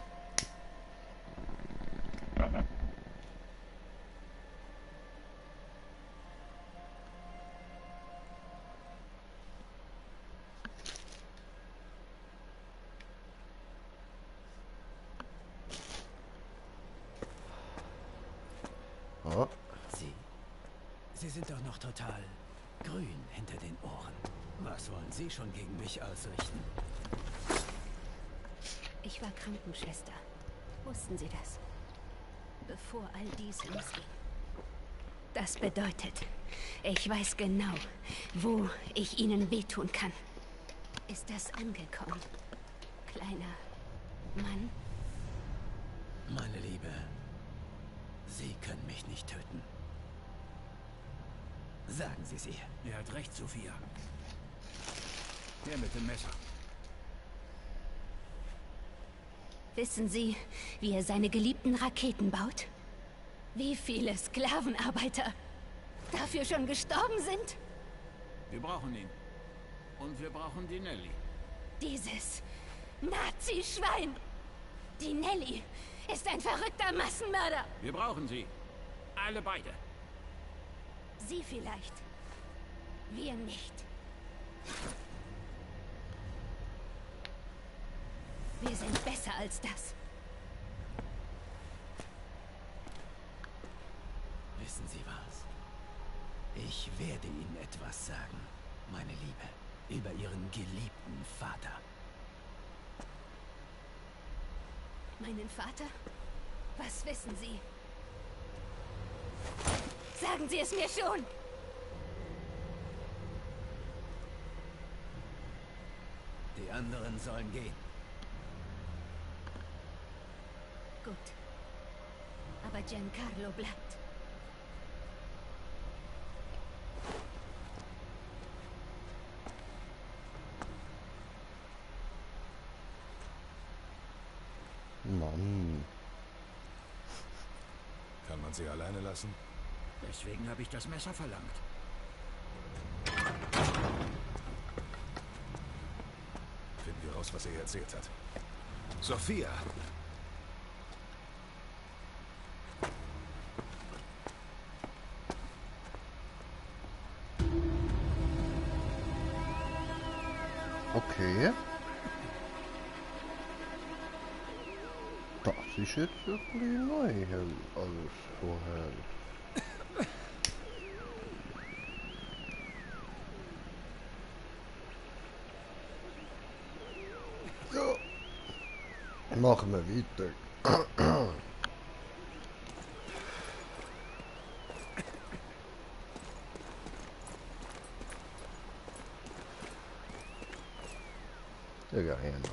Oh. Sie. Sie sind doch noch total grün hinter den Ohren. Was wollen Sie schon gegen mich ausrichten? Ich war Krankenschwester. Wussten Sie das? Bevor all dies losging. Das bedeutet, ich weiß genau, wo ich Ihnen wehtun kann. Ist das angekommen, kleiner Mann? Meine Liebe, Sie können mich nicht töten. Sagen Sie es ihr. Er hat recht, Sophia. Der mit dem Messer. Wissen Sie, wie er seine geliebten Raketen baut? Wie viele Sklavenarbeiter dafür schon gestorben sind? Wir brauchen ihn. Und wir brauchen die Nelly. Dieses Nazi-Schwein! Die Nelly ist ein verrückter Massenmörder! Wir brauchen sie. Alle beide. Sie vielleicht. Wir nicht. Wir sind besser als das. Wissen Sie was? Ich werde Ihnen etwas sagen, meine Liebe, über Ihren geliebten Vater. Meinen Vater? Was wissen Sie? Sagen Sie es mir schon! Die anderen sollen gehen. Gut. Aber Giancarlo bleibt. Mann. Kann man sie alleine lassen? Deswegen habe ich das Messer verlangt. Finden wir raus, was er erzählt hat. Sophia! Okay. Das ist jetzt wirklich neu, alles vorher. Ja. Machen wir weiter.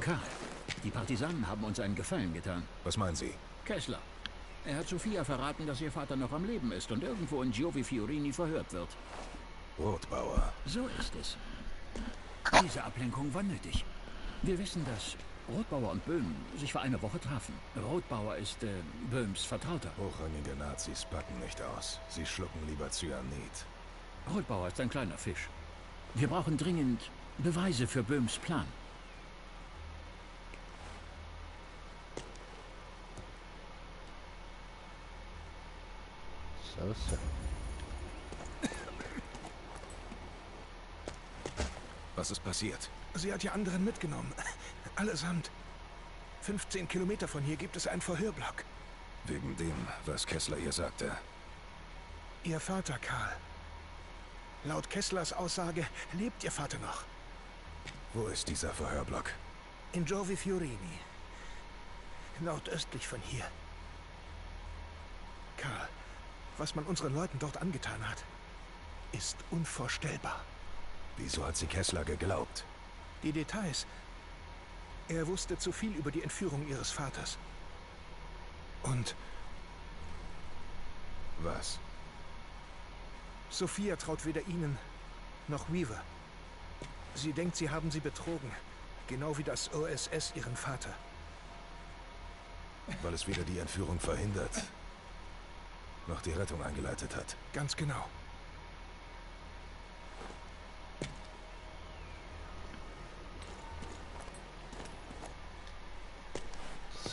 Karl, die Partisanen haben uns einen Gefallen getan. Was meinen Sie? Kessler. Er hat Sophia verraten, dass ihr Vater noch am Leben ist und irgendwo in Giovi Fiorini verhört wird. Rotbauer. So ist es. Diese Ablenkung war nötig. Wir wissen, dass Rotbauer und Böhm sich vor einer Woche trafen. Rotbauer ist Böhms Vertrauter. Hochrangige Nazis packen nicht aus. Sie schlucken lieber Cyanid. Rotbauer ist ein kleiner Fisch. Wir brauchen dringend Beweise für Böhms Plan. So. Was ist passiert? Sie hat die anderen mitgenommen. Allesamt. 15 Kilometer von hier gibt es einen Verhörblock. Wegen dem, was Kessler ihr sagte. Ihr Vater, Karl. Laut Kesslers Aussage lebt Ihr Vater noch. Wo ist dieser Verhörblock? In Giovi Fiorini. Nordöstlich von hier. Karl, was man unseren Leuten dort angetan hat, ist unvorstellbar. Wieso hat sie Kessler geglaubt? Die Details. Er wusste zu viel über die Entführung ihres Vaters. Und was? Sophia traut weder Ihnen noch Weaver. Sie denkt, Sie haben sie betrogen. Genau wie das OSS ihren Vater. Weil es weder die Entführung verhindert, noch die Rettung eingeleitet hat. Ganz genau.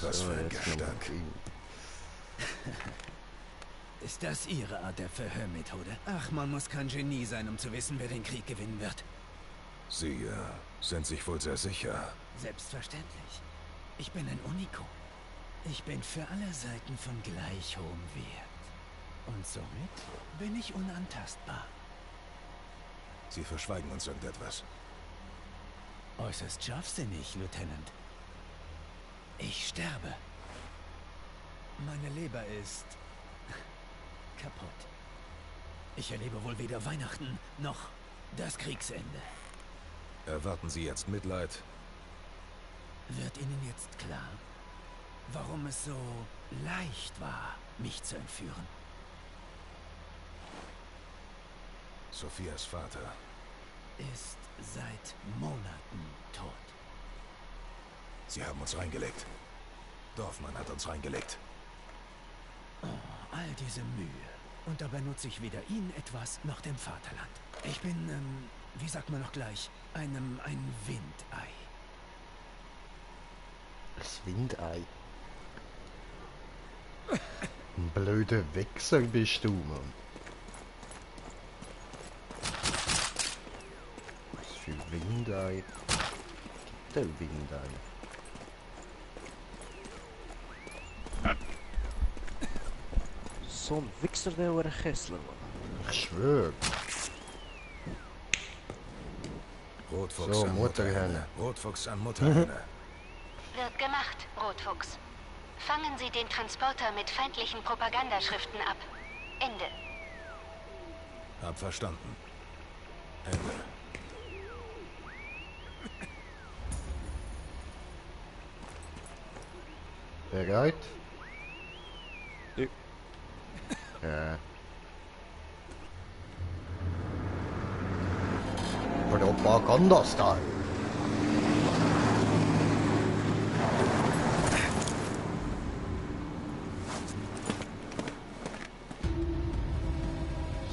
Was für ein Gestank. Ist das Ihre Art der Verhörmethode? Ach, man muss kein Genie sein, um zu wissen, wer den Krieg gewinnen wird. Sie sind sich wohl sehr sicher. Selbstverständlich. Ich bin ein Unikum. Ich bin für alle Seiten von gleich hohem Wert. Und somit bin ich unantastbar. Sie verschweigen uns irgendetwas. Äußerst scharfsinnig, Lieutenant. Ich sterbe. Meine Leber ist kaputt. Ich erlebe wohl weder Weihnachten noch das Kriegsende. Erwarten Sie jetzt Mitleid? Wird Ihnen jetzt klar, warum es so leicht war, mich zu entführen? Sophias Vater ist seit Monaten tot. Sie haben uns reingelegt. Dorfmann hat uns reingelegt. Oh, all diese Mühe. Und dabei nutze ich weder Ihnen etwas, noch dem Vaterland. Ich bin, wie sagt man noch gleich, ein Windei. Das Windei. Ein blöder Wichser bist du, Mann. Was für Windei? Gibt der Windei? So ein Wichser, der war ein Kessler, Mann. Ich schwör. Rotfuchs So, an Mutterhenne. Rotfuchs an Mutterhenne. Wird gemacht, Rotfuchs. Fangen Sie den Transporter mit feindlichen Propagandaschriften ab. Ende. Hab verstanden. Ende. Bereit? Ja. Ja. Propaganda-Style.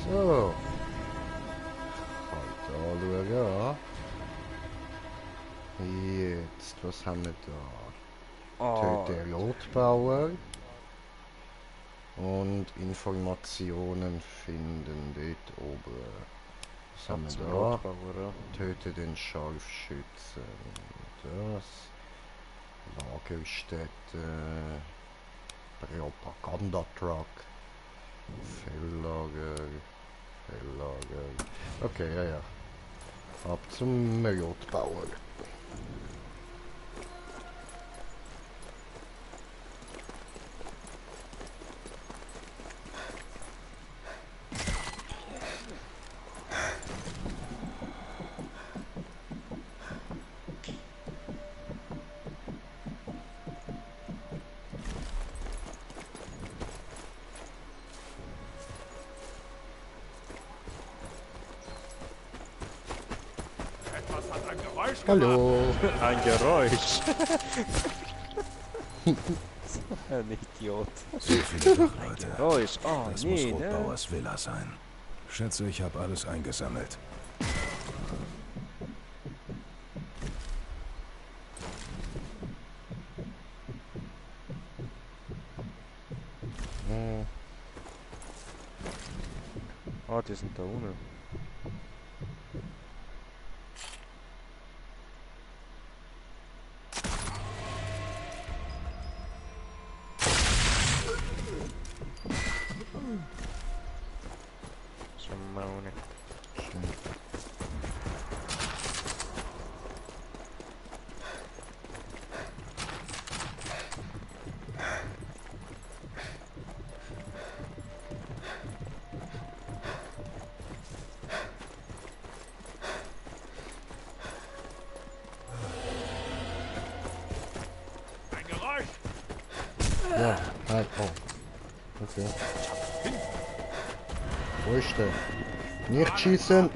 So. Halt anschauen. Jetzt, was haben wir da? Töte Rotbauer. Und Informationen finden dort oben. Was haben wir da? Töte den Scharfschützen. Das. Lagerstätte. Propaganda-Truck. Felllager. Okay, ja. Ab zum Rotbauer. Hallo. Ein Geräusch. Ein Idiot. So viele Leute. Geräusch. Oh, Das nee, muss ne? Rotbauers Villa sein. Schätze, ich habe alles eingesammelt. Oh, die sind da unten. Simone. Ja, halt, oh. Okay. Wo ist der? Nicht schießen!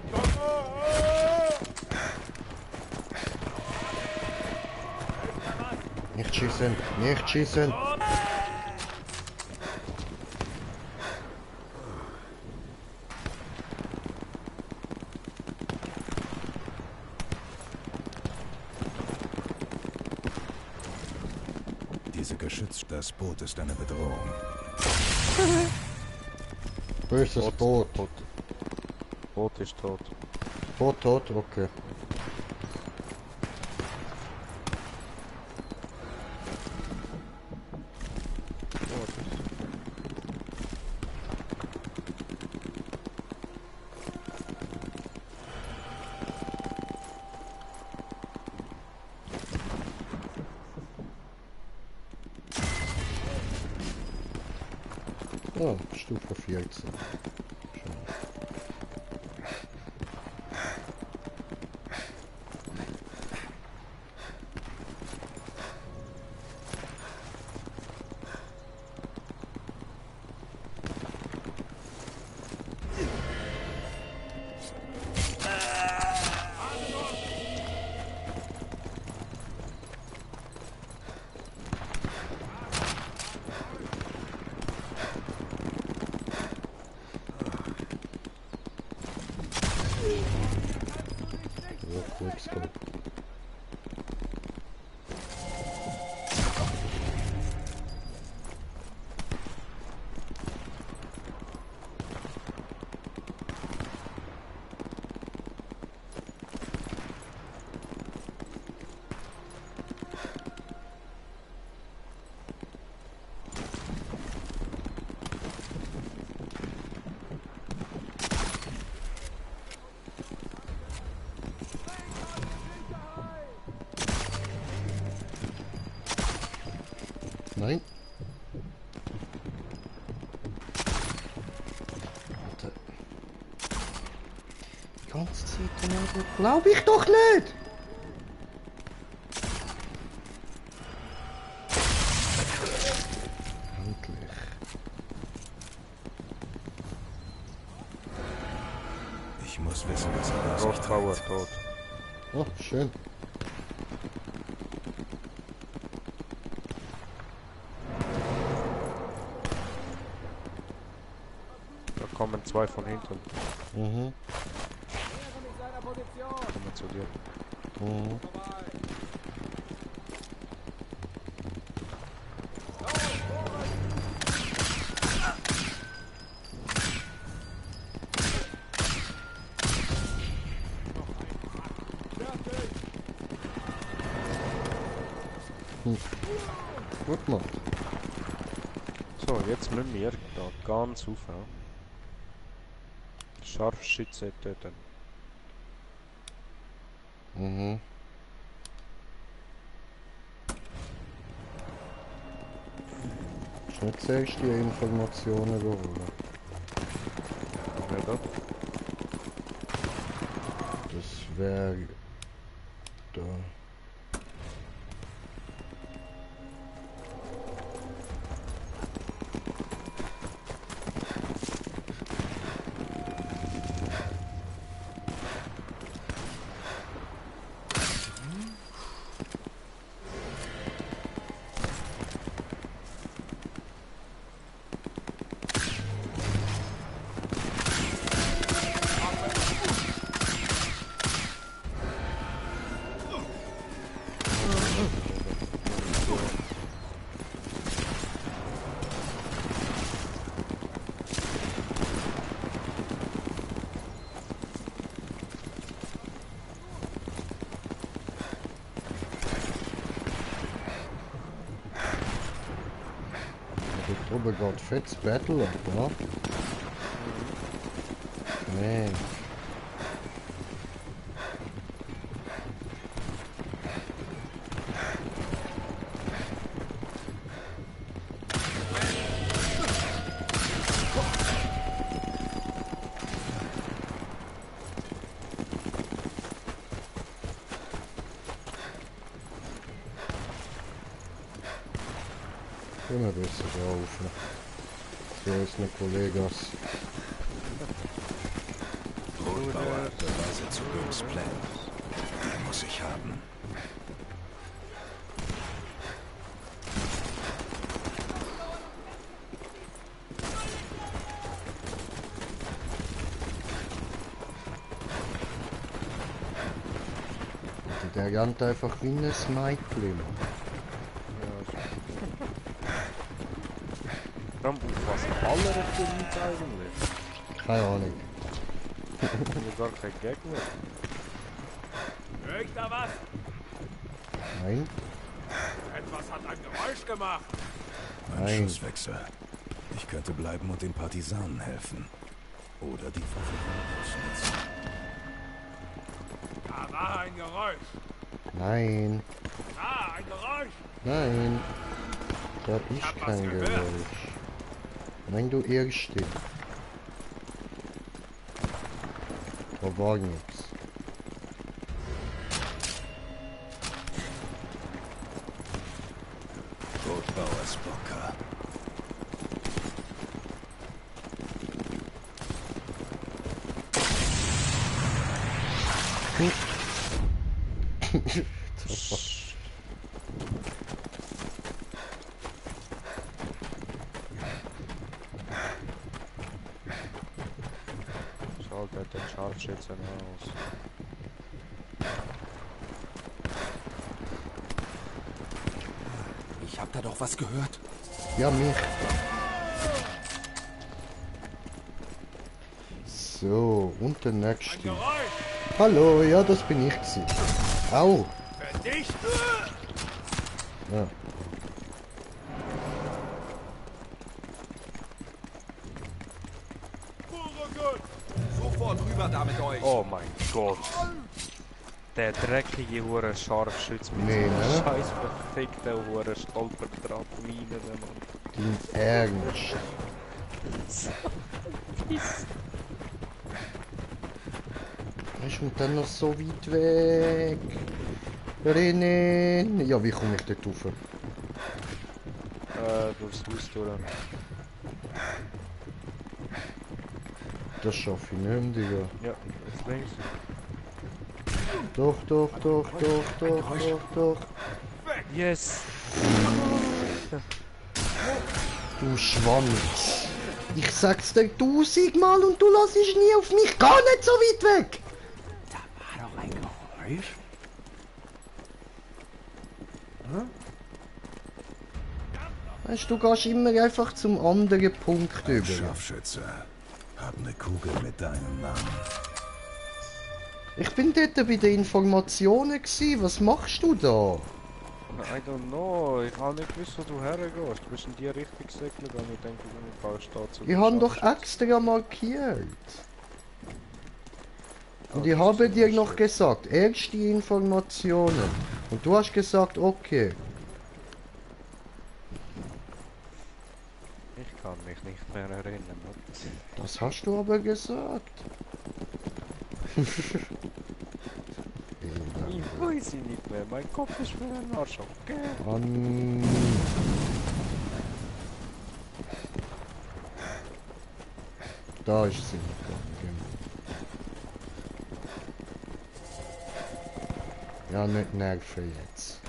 Nicht schießen! Nicht schießen! Diese Geschütz, das Boot ist eine Bedrohung. Böses Boot. Boot ist tot. Boot tot? Okay. Oh, Stufe 14. Quickscope. Nein. Warte. Die ganze Zeit daneben. Glaube ich doch nicht! Endlich. Ich muss wissen, was er aus sich Power trägt. tot. Oh, schön. Da kommen zwei von hinten. Mhm. Kommen zu dir. Mhm. Gut gemacht. So, jetzt müssen wir da ganz rauf. Scharfschütze töten. Mhm. Schnell zuerst die Informationen holen. Ja, da. Das wäre da. Drüber geht fettes Battle ab, oder? Nee. Immer besser drauf. So ist eine Kollegas. Rotbauer, Beweise zu Böhms Plänen. Die muss ich haben. Der rennt einfach wie ein Sniper. Was ballert für uns eigentlich? Keine Ahnung. Ich habe gar keinen Gegner. Hör ich da was? Nein. Etwas hat ein Geräusch gemacht. Ein Nein. Schusswechsel. Ich könnte bleiben und den Partisanen helfen. Oder die Verwirrung ausnutzen. Da war ein Geräusch. Nein. Da, ein Geräusch. Nein. Da hab ist was kein gehört. Geräusch. Nein, du Erste. Da war nichts. Rotbauers Bunker. Schaltet den Scharfschützen aus. Ich hab da doch was gehört. Ja, mich. So, und der nächste. Hallo, ja, das bin ich gewesen. Au. Verdicht! Ja. Sofort rüber da mit euch! Oh mein Gott. Der dreckige hure Scharfschütz mit Nee, seiner ne? scheiß verfickten hure Stolperdrahtminen. Dein Ernst. Ist und dann noch so weit weg. Rennen. Ja, wie komme ich dort rauf? Durchs Haus durch. Das schaffe ich nicht mehr, Digga. Ja, jetzt links. Doch. Yes! Du Schwanz. Ich sag's dir 1000-mal und du lässt nie auf mich. Gar nicht so weit weg. Da war doch ein Geräusch. Weißt du, gehst immer einfach zum anderen Punkt über. Scharfschütze. Hab eine Kugel mit deinem Namen. Ich bin dort bei den Informationen gsi. Was machst du da? I don't know, ich habe nicht gewusst, wo du hergehst. Du bist in die Richtung gesegelt und ich denke, du gehst da zu. Ich habe doch extra markiert. Und ich habe dir noch gesagt, erst die Informationen. Und du hast gesagt, okay. Ich kann mich nicht mehr erinnern. Das hast du aber gesagt. Ich weiß ihn nicht mehr, mein Kopf ist für einen Arsch, okay? Da ist sie. Ja, nicht nerven jetzt.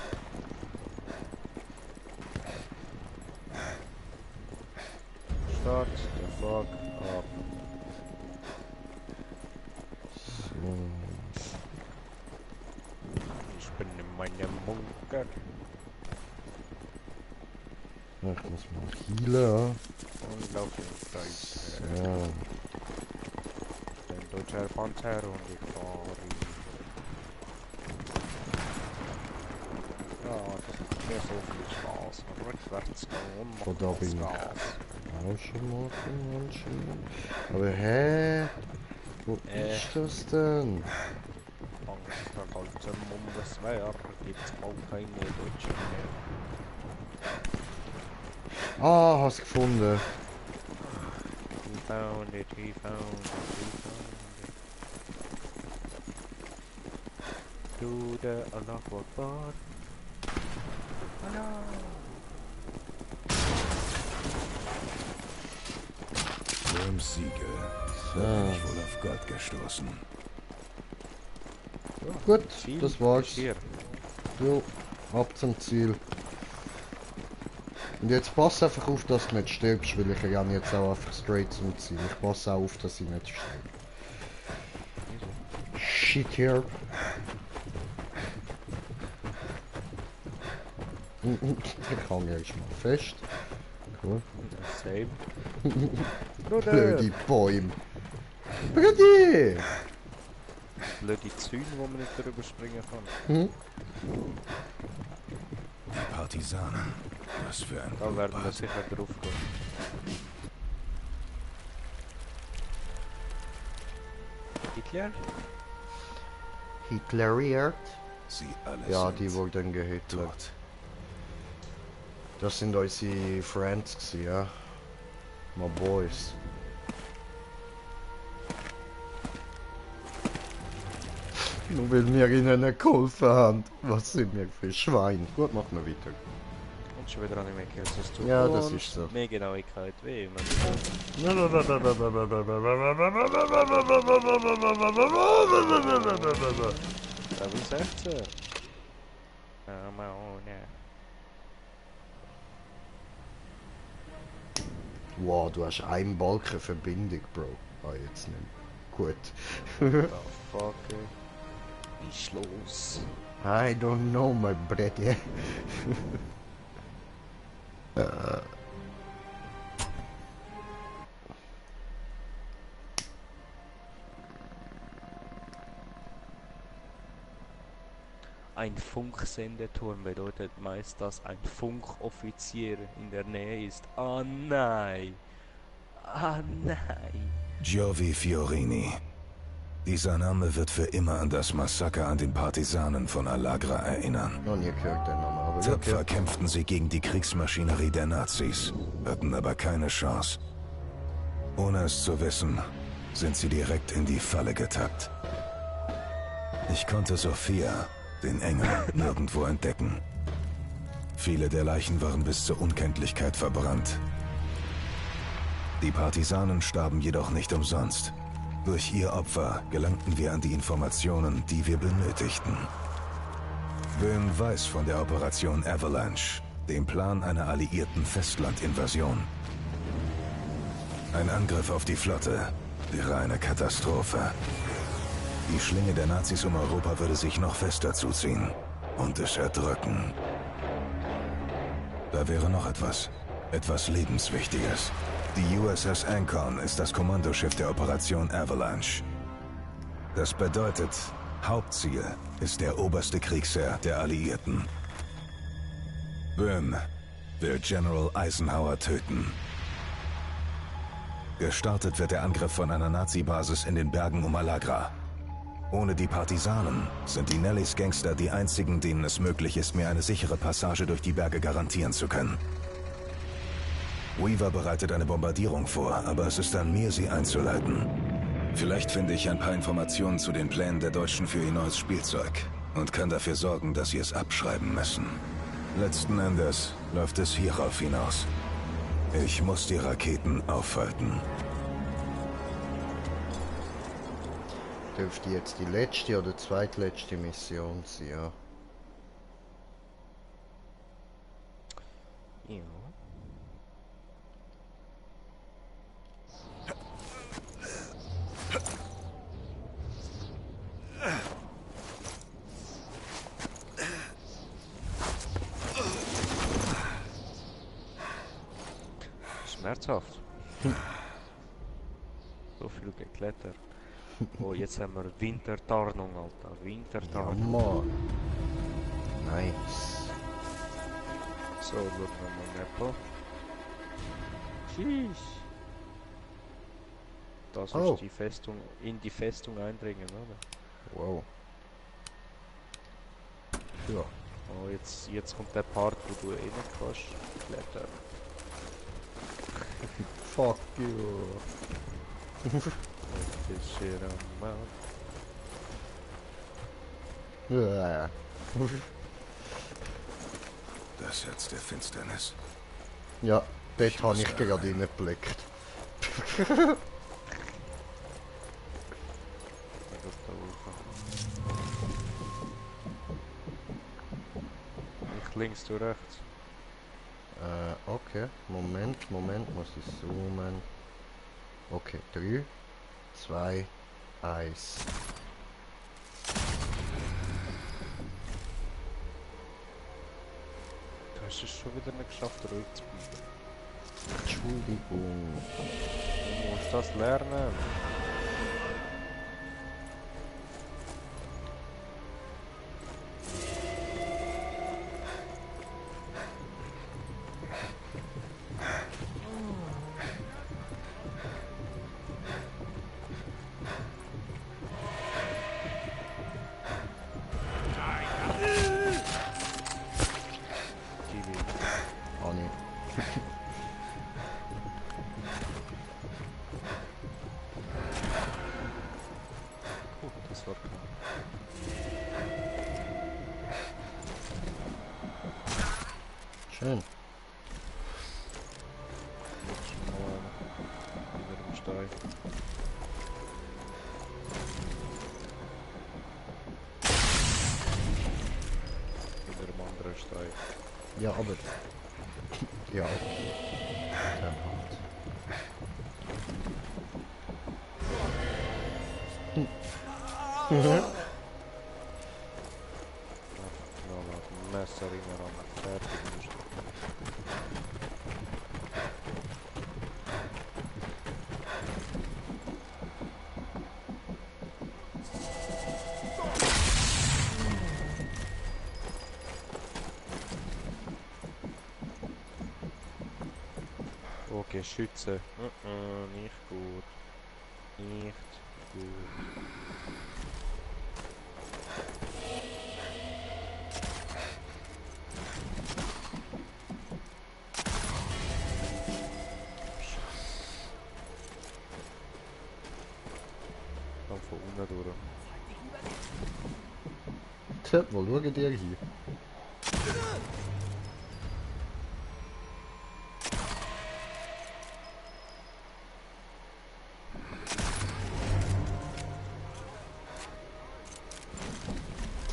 Start the fuck up. So. Ich bin in meinem Bunker. Ja, ich muss mal healen. Und laufe im Kreis. So. Ein deutscher Panzer und ich fahre. Ja, das macht mir so viel Spaß. Rückwärts gehen. Von da bin ich auch schon mal anscheinend. Aber hä? Wo ist das denn? Dank der ganzen Bundeswehr gibt's auch keine Deutschen mehr. Ah, hast gefunden. He found it, he found it, he found it. Do the Allah Akbar. Allah. Böhms Siege. So. Hab ich wohl auf Gott gestoßen. Gut, Ziel das war's. ist hier. Jo, ab zum Ziel. Und jetzt pass einfach auf, dass du nicht stirbst, weil ich ja jetzt auch einfach straight zum Ziel. Ich passe auch auf, dass ich nicht sterbe. Shit hier. Ich hänge erst mal fest. Cool. Same. Blöde Bäume. Brudi! Blöde Zäune, wo man nicht drüber springen kann. Hm? Partisanen. Was für ein Da werden wir Blutbad. sicher drauf gehen. Hitler? Hitleriert? Sie alle Ja, sind die wurden gehitlert. tot. Das sind unsere Friends gewesen, ja. My boys. Nur weil wir ihnen nicht geholfen haben. Was sind wir für Schwein? Gut, machen wir weiter. Und schon wieder an mehr gehört als du. Ja, das ist so. Mehr Genauigkeit wie immer. Level 16. Wow, du hast einen Balken Verbindung, Bro. Ah, jetzt nicht. Gut. Oh, fuck. Wie ist los? I don't know, my brother. Ein Funksendeturm bedeutet meist, dass ein Funkoffizier in der Nähe ist. Ah nein! Ah nein! Giovi Fiorini. Dieser Name wird für immer an das Massaker an den Partisanen von Allagra erinnern. Noch nie gehört den Namen, aber Tapfer kämpften sie gegen die Kriegsmaschinerie der Nazis, hatten aber keine Chance. Ohne es zu wissen, sind sie direkt in die Falle getappt. Ich konnte Sophia, den Engel, nirgendwo entdecken. Viele der Leichen waren bis zur Unkenntlichkeit verbrannt. Die Partisanen starben jedoch nicht umsonst. Durch ihr Opfer gelangten wir an die Informationen, die wir benötigten. Böhm weiß von der Operation Avalanche, dem Plan einer alliierten Festlandinvasion. Ein Angriff auf die Flotte wäre eine Katastrophe. Die Schlinge der Nazis um Europa würde sich noch fester zuziehen und es erdrücken. Da wäre noch etwas. Etwas Lebenswichtiges. Die USS Ancon ist das Kommandoschiff der Operation Avalanche. Das bedeutet, Hauptziel ist der oberste Kriegsherr der Alliierten. Böhm will General Eisenhower töten. Gestartet wird der Angriff von einer Nazi-Basis in den Bergen um Allagra. Ohne die Partisanen sind die Nellis Gangster die einzigen, denen es möglich ist, mir eine sichere Passage durch die Berge garantieren zu können. Weaver bereitet eine Bombardierung vor, aber es ist an mir, sie einzuleiten. Vielleicht finde ich ein paar Informationen zu den Plänen der Deutschen für ihr neues Spielzeug und kann dafür sorgen, dass sie es abschreiben müssen. Letzten Endes läuft es hierauf hinaus. Ich muss die Raketen aufhalten. Dürfte jetzt die letzte oder zweitletzte Mission sein, ja. Ja. Schmerzhaft. So viel geklettert. Oh, jetzt haben wir Wintertarnung, Alter. Wintertarnung. Ja, Mann. Nice. So, schauen wir mal. Sheesh. Das ist die Festung, in die Festung eindringen, oder? Wow. Ja. Oh, jetzt kommt der Part, wo du rein kannst. Klettern. Fuck you. Ja. Das Herz der Finsternis. Ja, dort habe ich gerade reingeblickt. Ich links, du rechts. Okay. Moment, muss ich zoomen. Okay, 3, 2, 1. Du hast es schon wieder nicht geschafft, ruhig zu bleiben. Entschuldigung. Du musst das lernen. Schön. Wieder im Stein. Wieder im anderen Stein. Ja, aber... ja. Dann halt. Messer in der Hand. Fertig. Okay, Schütze. Nicht gut. Nicht gut. Dann von unten durch. Tja, wo schauen die hier?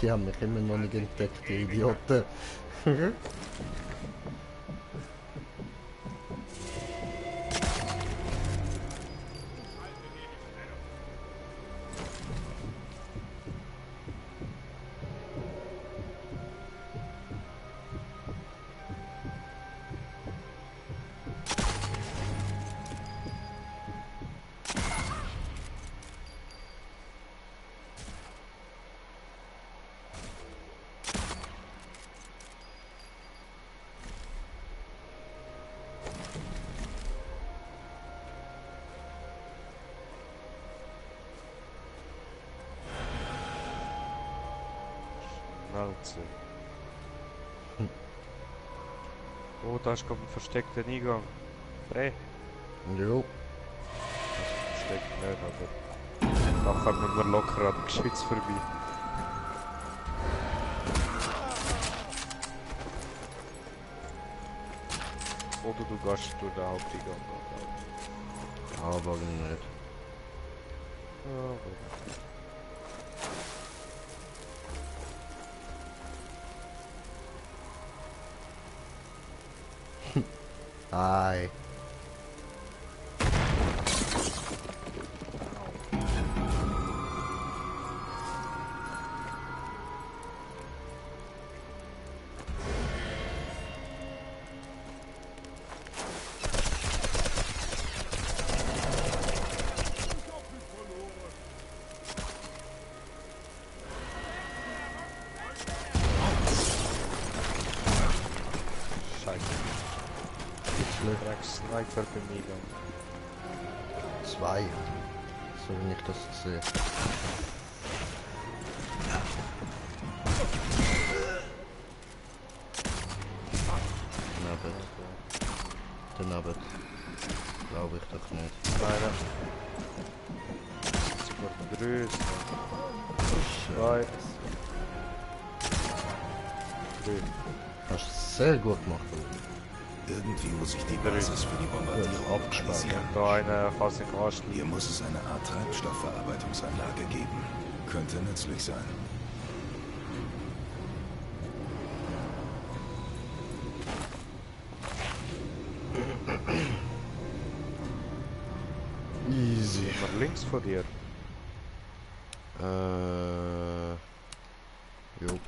Die haben mich immer noch nicht entdeckt, die Idioten. Schnauze. Oh, da ist gerade ein versteckter Eingang. Dreh. Jo. Versteckt nicht, aber nachher müssen wir locker an dem Geschütz vorbei. Oder du gehst durch den Haupteingang. Aber nicht. Ja, Ei. Sniper bei mir dann. 2. So wie ich das sehe. Daneben. Glaube ich doch nicht. Nein. Sogar 3. 2. 3. Hast du sehr gut gemacht. Irgendwie muss ich die Basis für die Bombardierung abspeichern. Da einer kann sich anschließen. Hier muss es eine Art Treibstoffverarbeitungsanlage geben. Könnte nützlich sein. Easy. Nach links von dir. Jo.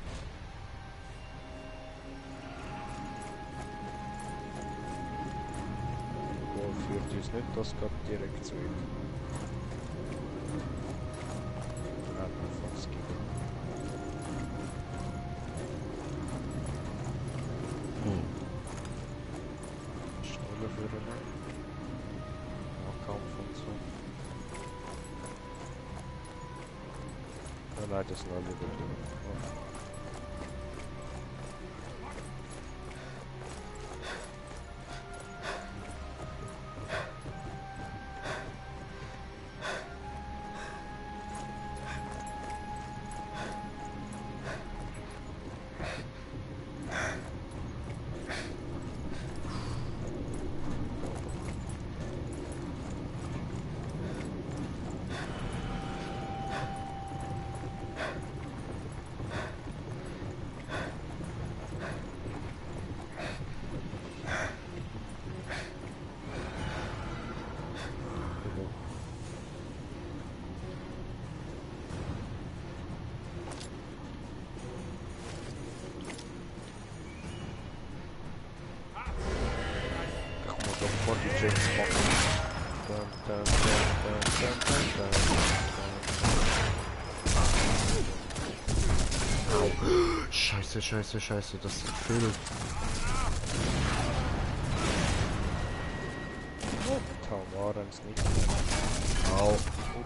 Führt uns nicht das gerade direkt zu ihm. Hat man fast gegeben. Schneller für ihn. Nahkampf und so. Ja, nein, das sind alle wieder drin. Tricks machen. Scheiße, scheiße, scheiße, das ist viel. Da waren es nicht. Au. Oh,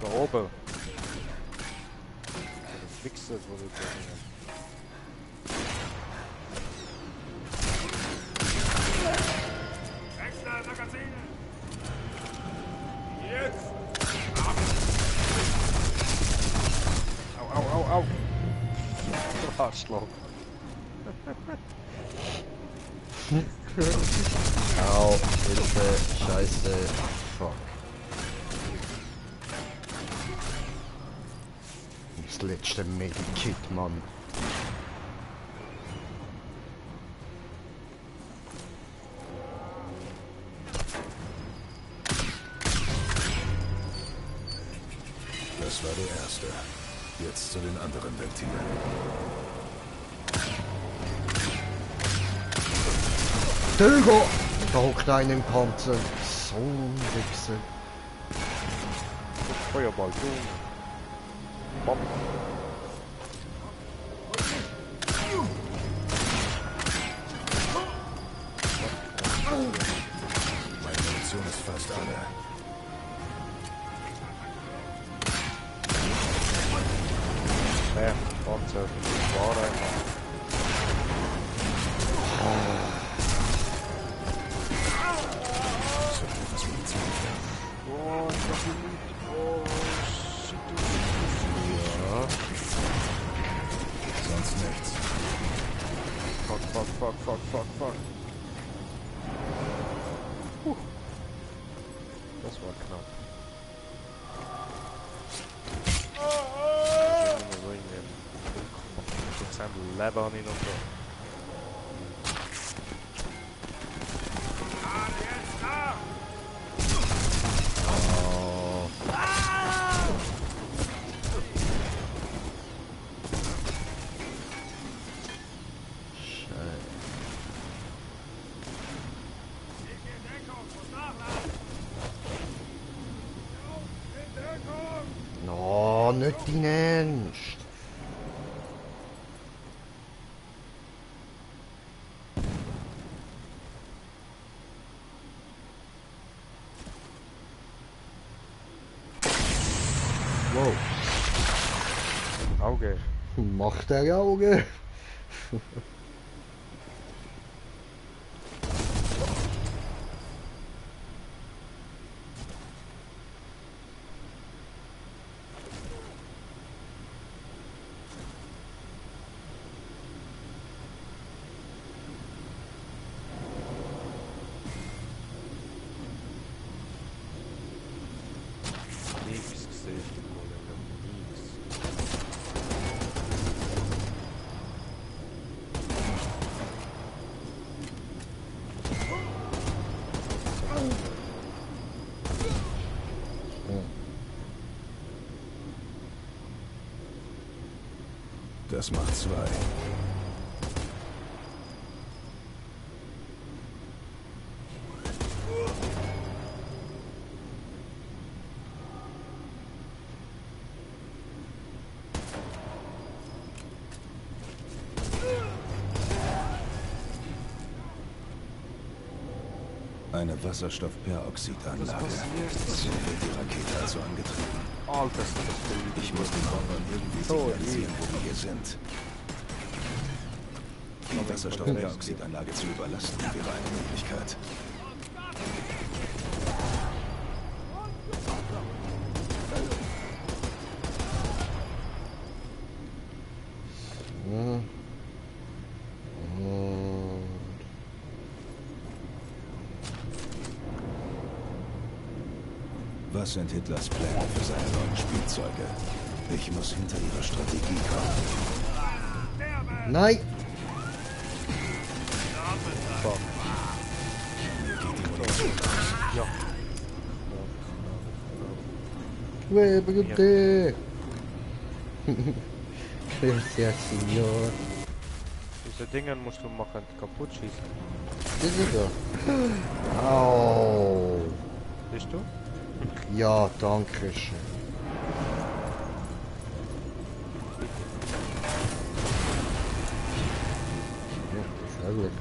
da oben. Der Wichser wurde da. Au. Du Arschloch. Au, Hilfe, Scheiße, fuck. Das letzte Medikit, Mann. Das war der erste. Jetzt zu den anderen Ventilen. Dilgo! Da hockt einer im Panzer. So ein Wichser. Feuerball, Bob. Meine Munition ist fast alle. Panzer, Ware. Sonst nichts. Fuck. Das war knapp. Leben habe ich noch da. Oh. No, nicht dein Ernst. Wow. Auge. Macht er Auge. Nichts gesehen. Nichts. Das macht 2. Eine Wasserstoffperoxidanlage. So wird die Rakete also angetrieben. Alter, Ich muss den Bombern irgendwie signalisieren, wo wir hier sind. Die Wasserstoffperoxidanlage zu überlasten wäre eine Möglichkeit. Was sind Hitlers Pläne für seine neuen Spielzeuge? Ich muss hinter ihrer Strategie kommen. Nein! Mir geht die Munition aus. Ja. Bitte! Gracias, Señor. Diese Dinger musst du machen, kaputt schießen. diese da. Au. Bist du? Ja, danke schön. Ja, gefährlich.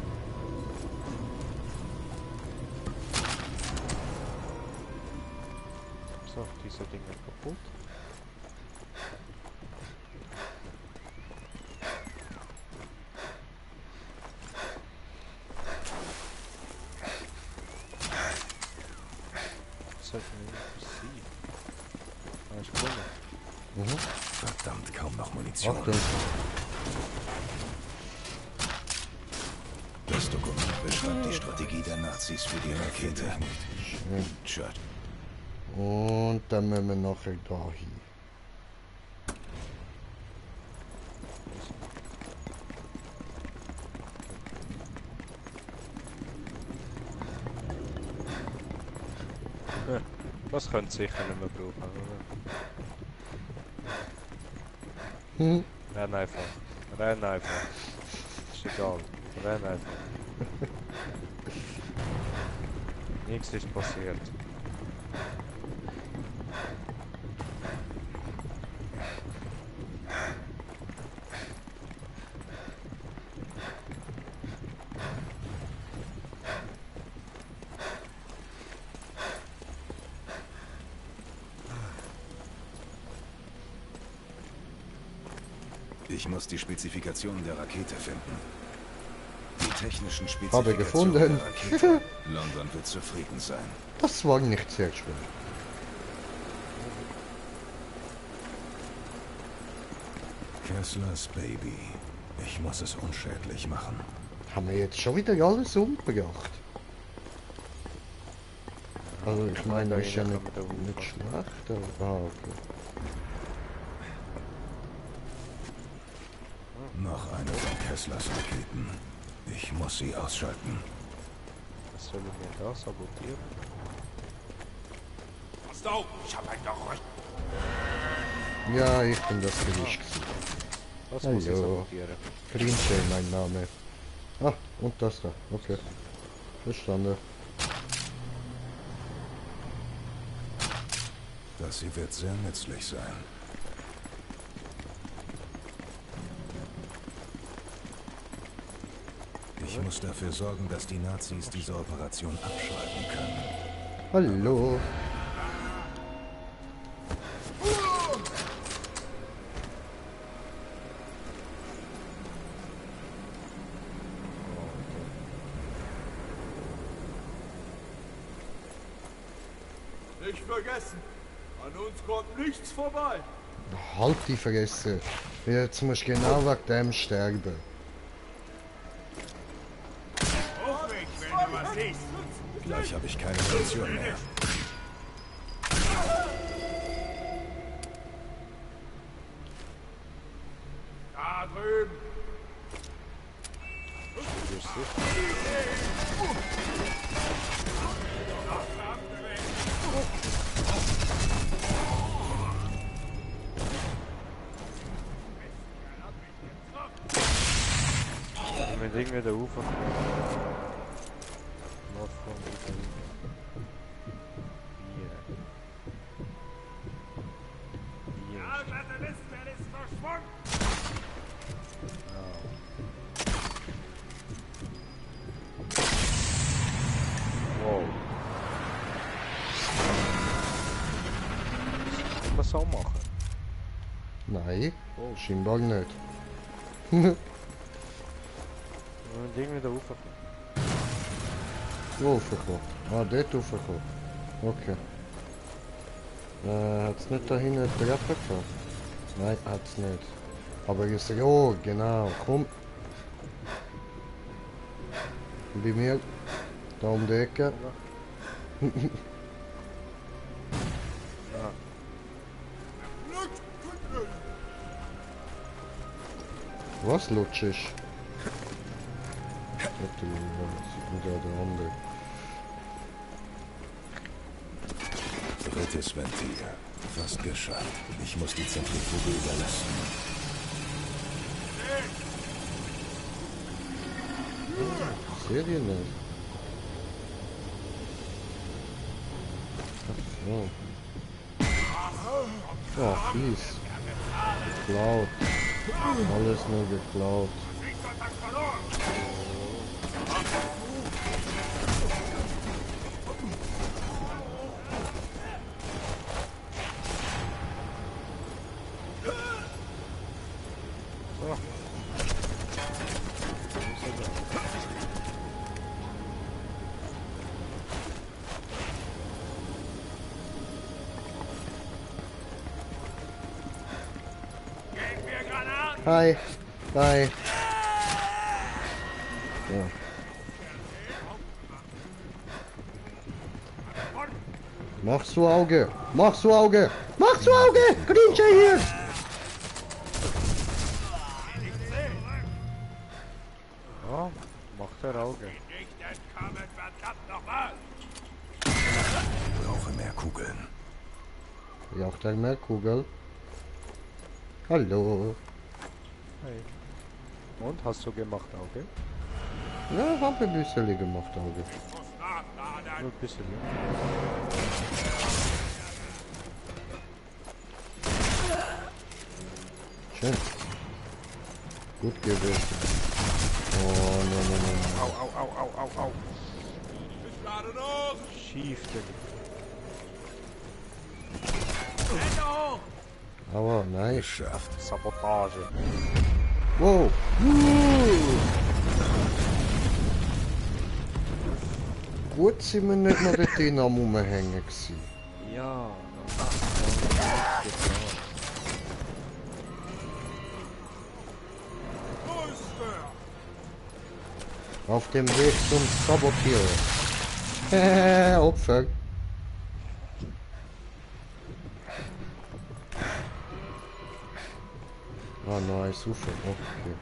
So, diese Dinger kaputt. Verdammt, kaum noch Munition. Achtung. Das Dokument beschreibt die Strategie der Nazis für die Rakete. Schade. Und dann müssen wir nachher da hin. Das könnt ihr sicher nicht mehr brauchen, oder? Renn einfach. Renn einfach. Ist egal. Renn einfach. Nichts ist passiert. Ich muss die Spezifikationen der Rakete finden. Die technischen Habe Spezifikationen gefunden. der Rakete. London wird zufrieden sein. Das war nicht sehr schwer. Kesslers Baby. Ich muss es unschädlich machen. Haben wir jetzt schon wieder alles umgebracht? Also ich meine, das ist ja nicht schlecht, aber... Ah, okay. Noch eine von Kesslers Raketen. Ich muss sie ausschalten. Was soll ich mir da sabotieren? Passt auf, ich hab ein Gerücht. Ja, ich bin das Gericht. Was muss ich Hallo. sabotieren? Grinche, mein Name. Ah, und das da. Okay. Verstanden. Das hier wird sehr nützlich sein. Ich muss dafür sorgen, dass die Nazis diese Operation abschalten können. Hallo. Nicht vergessen, an uns kommt nichts vorbei. Halt die Fresse. Jetzt musst du genau wegen dem sterben. Ruf mich, wenn du was siehst. Gleich habe ich keine Munition mehr. Da drüben. Mit irgendwie der Ufer. Nordfront, Ufer. Ja, Satanisten, er ist verschwunden. Wow. Kann man so machen? Nein, scheinbar nicht. Und irgendwie da raufkommen. Raufkommen. Ah, dort raufkommen. Okay. Hat's nicht da hinten eine Treppe gehabt? Nein, hat's nicht. Aber ist Rohr, genau. Komm. Bei mir. Da um die Ecke. Was lutschig? Ja, der andere. Drittes Ventil. Fast geschafft. Ich muss die Zentrifuge überlassen. Seht ihr nicht? Oh. Ach, fies. Geklaut. Alles nur geklaut. Hi. Bye. Ja. Mach zu Auge! Mach zu Auge! Mach zu Auge! Grinche hier! Ja, macht er Auge. Ich brauche mehr Kugeln. Braucht er mehr Kugel? Hallo. Hey. Und, hast du gemacht Auge? Ja, hab ein bisschen gemacht, Auge. Nur ein bisschen. Schön. Gut gewesen. Oh, nein. Au. Schief, Aber nein. Geschafft. Sabotage. Wow. Gut sind wir nicht noch dort drin am Rumhängen gewesen. Ja, Auf dem Weg zum Sabotieren. Opfer. Ah, nein, super. Okay.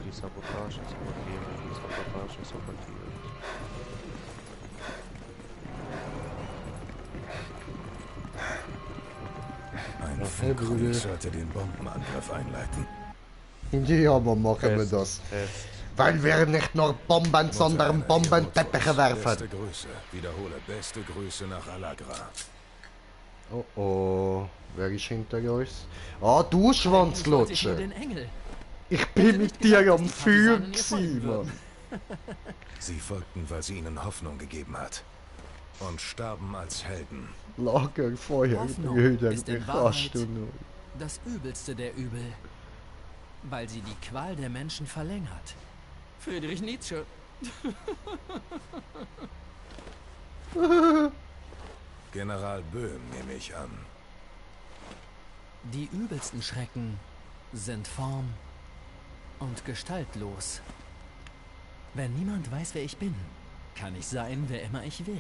die Sabotage sabotiert. Ein Funkruder sollte den Bombenangriff einleiten. Ja, aber machen wir das. Weil wir nicht nur Bomben, sondern Bombenteppiche werfen. Beste Grüße. Wiederhole, beste Grüße nach Alagra. Oh oh, wer ist hinter uns? Ah, du Schwanzlutsche! Ich bin mit dir am Feuer gewesen, Mann. Sie folgten, weil sie ihnen Hoffnung gegeben hat. Und starben als Helden. Lagerfeuer, Brüder, ist in wie Wahrheit kannst du nur? das Übelste der Übel, weil sie die Qual der Menschen verlängert. Friedrich Nietzsche. General Böhm, nehme ich an. Die übelsten Schrecken sind form- und gestaltlos. Wenn niemand weiß, wer ich bin, kann ich sein, wer immer ich will.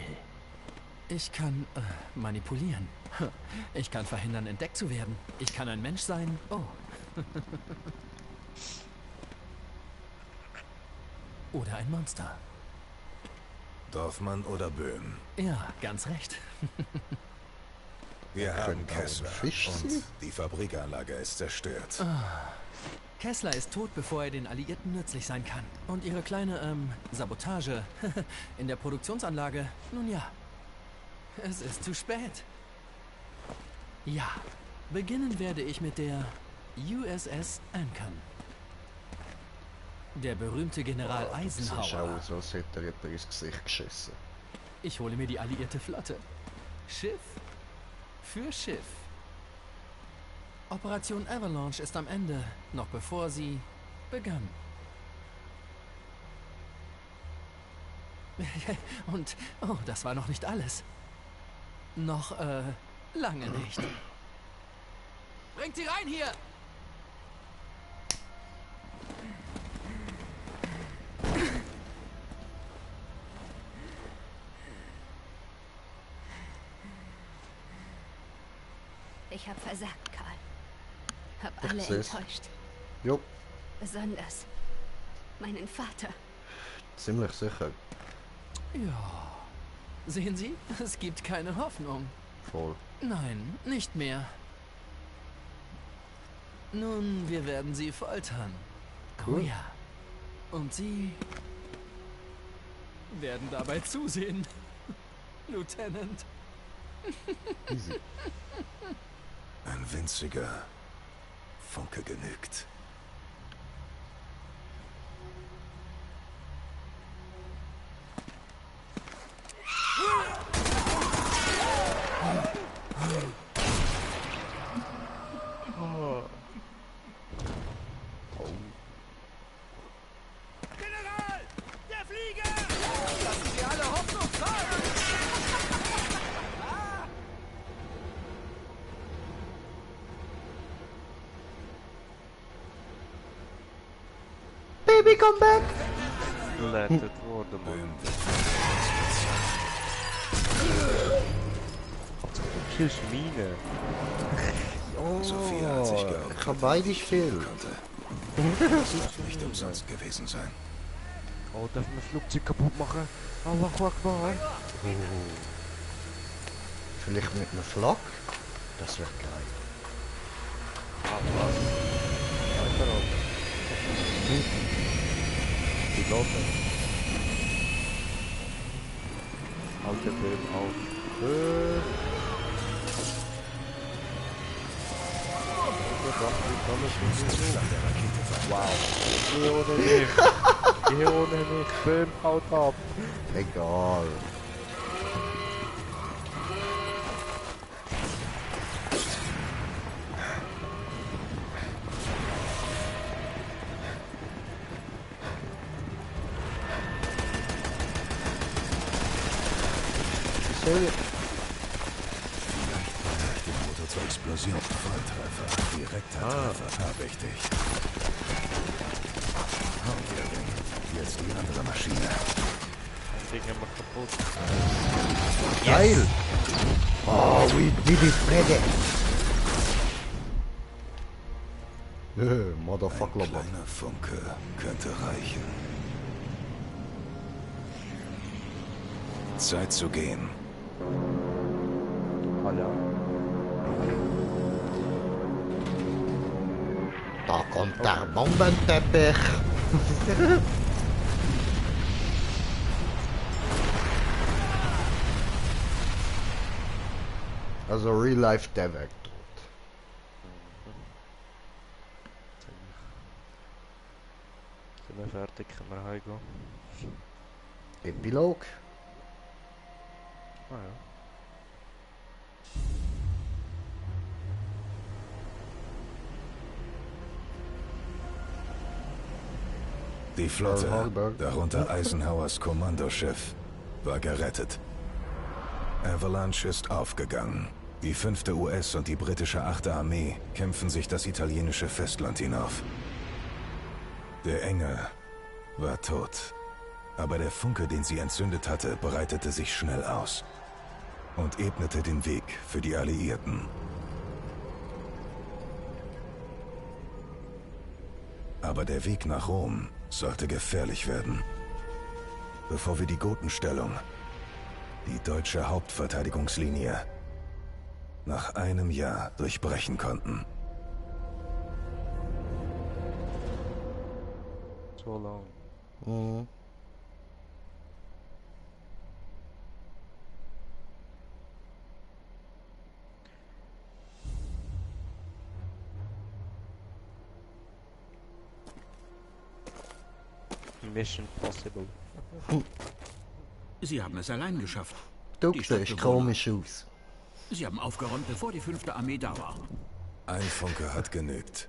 Ich kann manipulieren. Ich kann verhindern, entdeckt zu werden. Ich kann ein Mensch sein. Oh. Oder ein Monster. Dorfmann oder Böhm? Ja, ganz recht. Wir haben Könnte auch ein Kessler Fisch und sein. die Fabrikanlage ist zerstört. Kessler ist tot, bevor er den Alliierten nützlich sein kann. Und ihre kleine, Sabotage in der Produktionsanlage, nun ja. Es ist zu spät. Ja, beginnen werde ich mit der USS Ankern. Der berühmte General Das sieht Eisenhower. aus, als hätte er jemand ins Gesicht geschissen. Ich hole mir die alliierte Flotte. Schiff für Schiff. Operation Avalanche ist am Ende, noch bevor sie begann. Und, oh, das war noch nicht alles. Noch, lange nicht. Bringt sie rein hier! Ich habe versagt, Karl. Hab Ich alle seh's. enttäuscht. Jo, Besonders meinen Vater. ziemlich sicher. Ja. Sehen Sie, es gibt keine Hoffnung. Voll. Nein, nicht mehr. Nun, wir werden Sie foltern. Oh Cool. ja. Und Sie werden dabei zusehen, Lieutenant. Easy. Ein winziger Funke genügt. General! Der Flieger! Lassen Sie alle Hoffnung fallen! Baby, come back! Geleitet worden, Mann. Böhm Tschüss, Mine. Sophia hat sich geopfert, Ich hab beide viel. konnte. Das wird nicht umsonst gewesen sein. Oh, darf man das Flugzeug kaputt machen? Allahu Akbar. Vielleicht mit einer Flak? Das wäre geil. Die Leute. Halt den Böhm auf. Wow. Geh ohne mich. Geh ohne mich. Böhm, haut ab. Egal. Die Motor zur Explosion. Volltreffer. Direkter Treffer. Verdächtig. Hauptgewinn. Jetzt die andere Maschine. Das Ding immer kaputt. Geil! Oh, we did it, Freddy! Motherfucker. Ein kleiner Funke könnte reichen. Zeit zu gehen. Hallo. Da kommt der Bombenteppich. Also Real Life der weg tot. Sind wir fertig? Können wir heimgehen? Epilog. Ah ja. Die Flotte, Pearl Harbor. darunter Eisenhowers Kommandoschiff, war gerettet. Avalanche ist aufgegangen. Die 5. US- und die britische 8. Armee kämpfen sich das italienische Festland hinauf. Der Engel war tot. Aber der Funke, den sie entzündet hatte, breitete sich schnell aus und ebnete den Weg für die Alliierten. Aber der Weg nach Rom sollte gefährlich werden. Bevor wir die Gotenstellung, die deutsche Hauptverteidigungslinie, nach einem Jahr durchbrechen konnten. So lang. Mhm. Mission Possible. Sie haben es allein geschafft. Du Die siehst Stadtbewohner. komisch aus. Sie haben aufgeräumt, bevor die 5. Armee da war. Ein Funke hat genügt.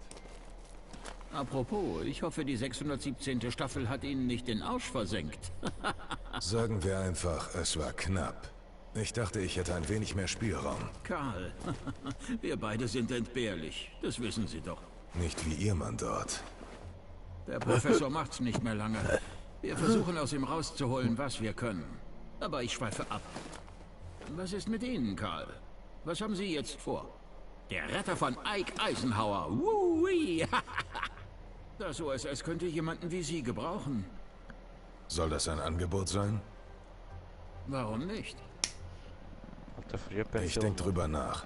Apropos, ich hoffe, die 617. Staffel hat Ihnen nicht den Arsch versenkt. Sagen wir einfach, es war knapp. Ich dachte, ich hätte ein wenig mehr Spielraum. Karl, wir beide sind entbehrlich. Das wissen Sie doch. Nicht wie Ihr Mann dort. Der Professor macht's nicht mehr lange. Wir versuchen aus ihm rauszuholen, was wir können. Aber ich schweife ab. Was ist mit Ihnen, Karl? Was haben Sie jetzt vor? Der Retter von Ike Eisenhower. Woo-wee. Das OSS könnte jemanden wie Sie gebrauchen. Soll das ein Angebot sein? Warum nicht? Alter, Frühpension. Ich denke drüber nach.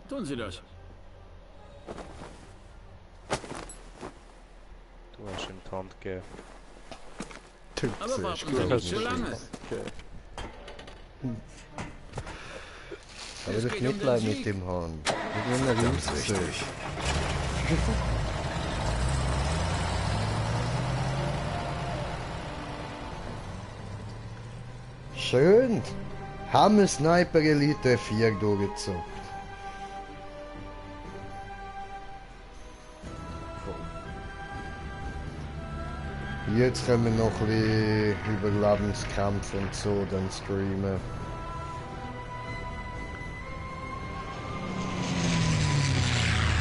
Tun Sie das. Du hast ihm die Hand gegeben. Du Aber siehst warten Sie komisch nicht zu aus. lange. Okay. Aber das Mitleid mit dem haben. Ich bin mir Ganz richtig. Schön. Hammer Sniper Elite 4 durchgezockt. Jetzt können wir noch ein bisschen Überlebenskampf und so dann streamen.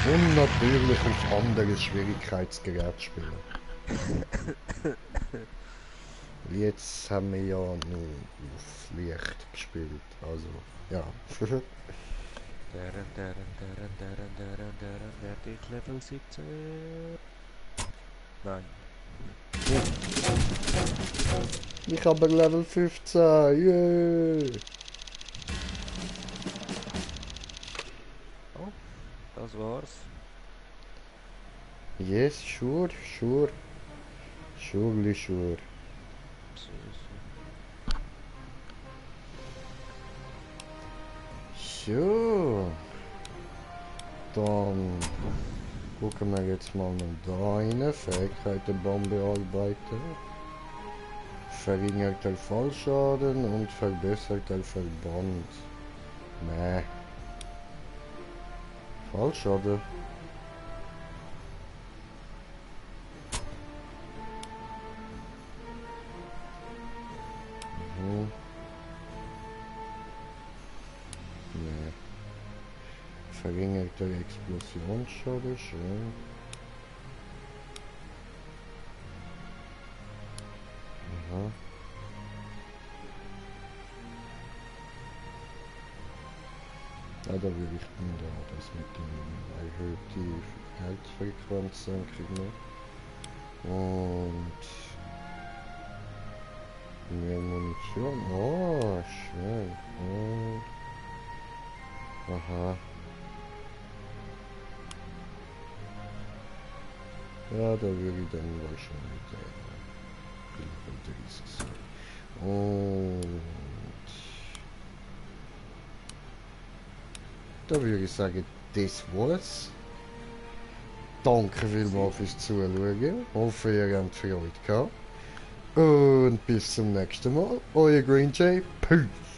Und natürlich auf anderes Schwierigkeitsgerät spielen. Jetzt haben wir ja nur auf Licht gespielt, also ja. Werde ich Level 17? Nein. Ich habe Level 15, yeah. Oh, das war's. Yes, sure. Surely sure. So. Dann gucken wir jetzt mal noch da rein. Fähigkeitenbaum bearbeiten. Verringert der Fallschaden und verbessert der Verband. Nee. Fallschaden. Nee. Verringert der Explosionsschaden, schön. Aha. Ja, da würde ich dann da das mit dem erhöhten Herzfrequenz kriegen. Und mehr Munition. Oh, schön. Und aha. Ja, da würde ich dann wahrscheinlich dieses. Und da würde ich sagen, das war's. Danke vielmals fürs Zuschauen. Hoffe, ihr habt Freude gehabt. Und bis zum nächsten Mal. Euer Green Jay. Peace.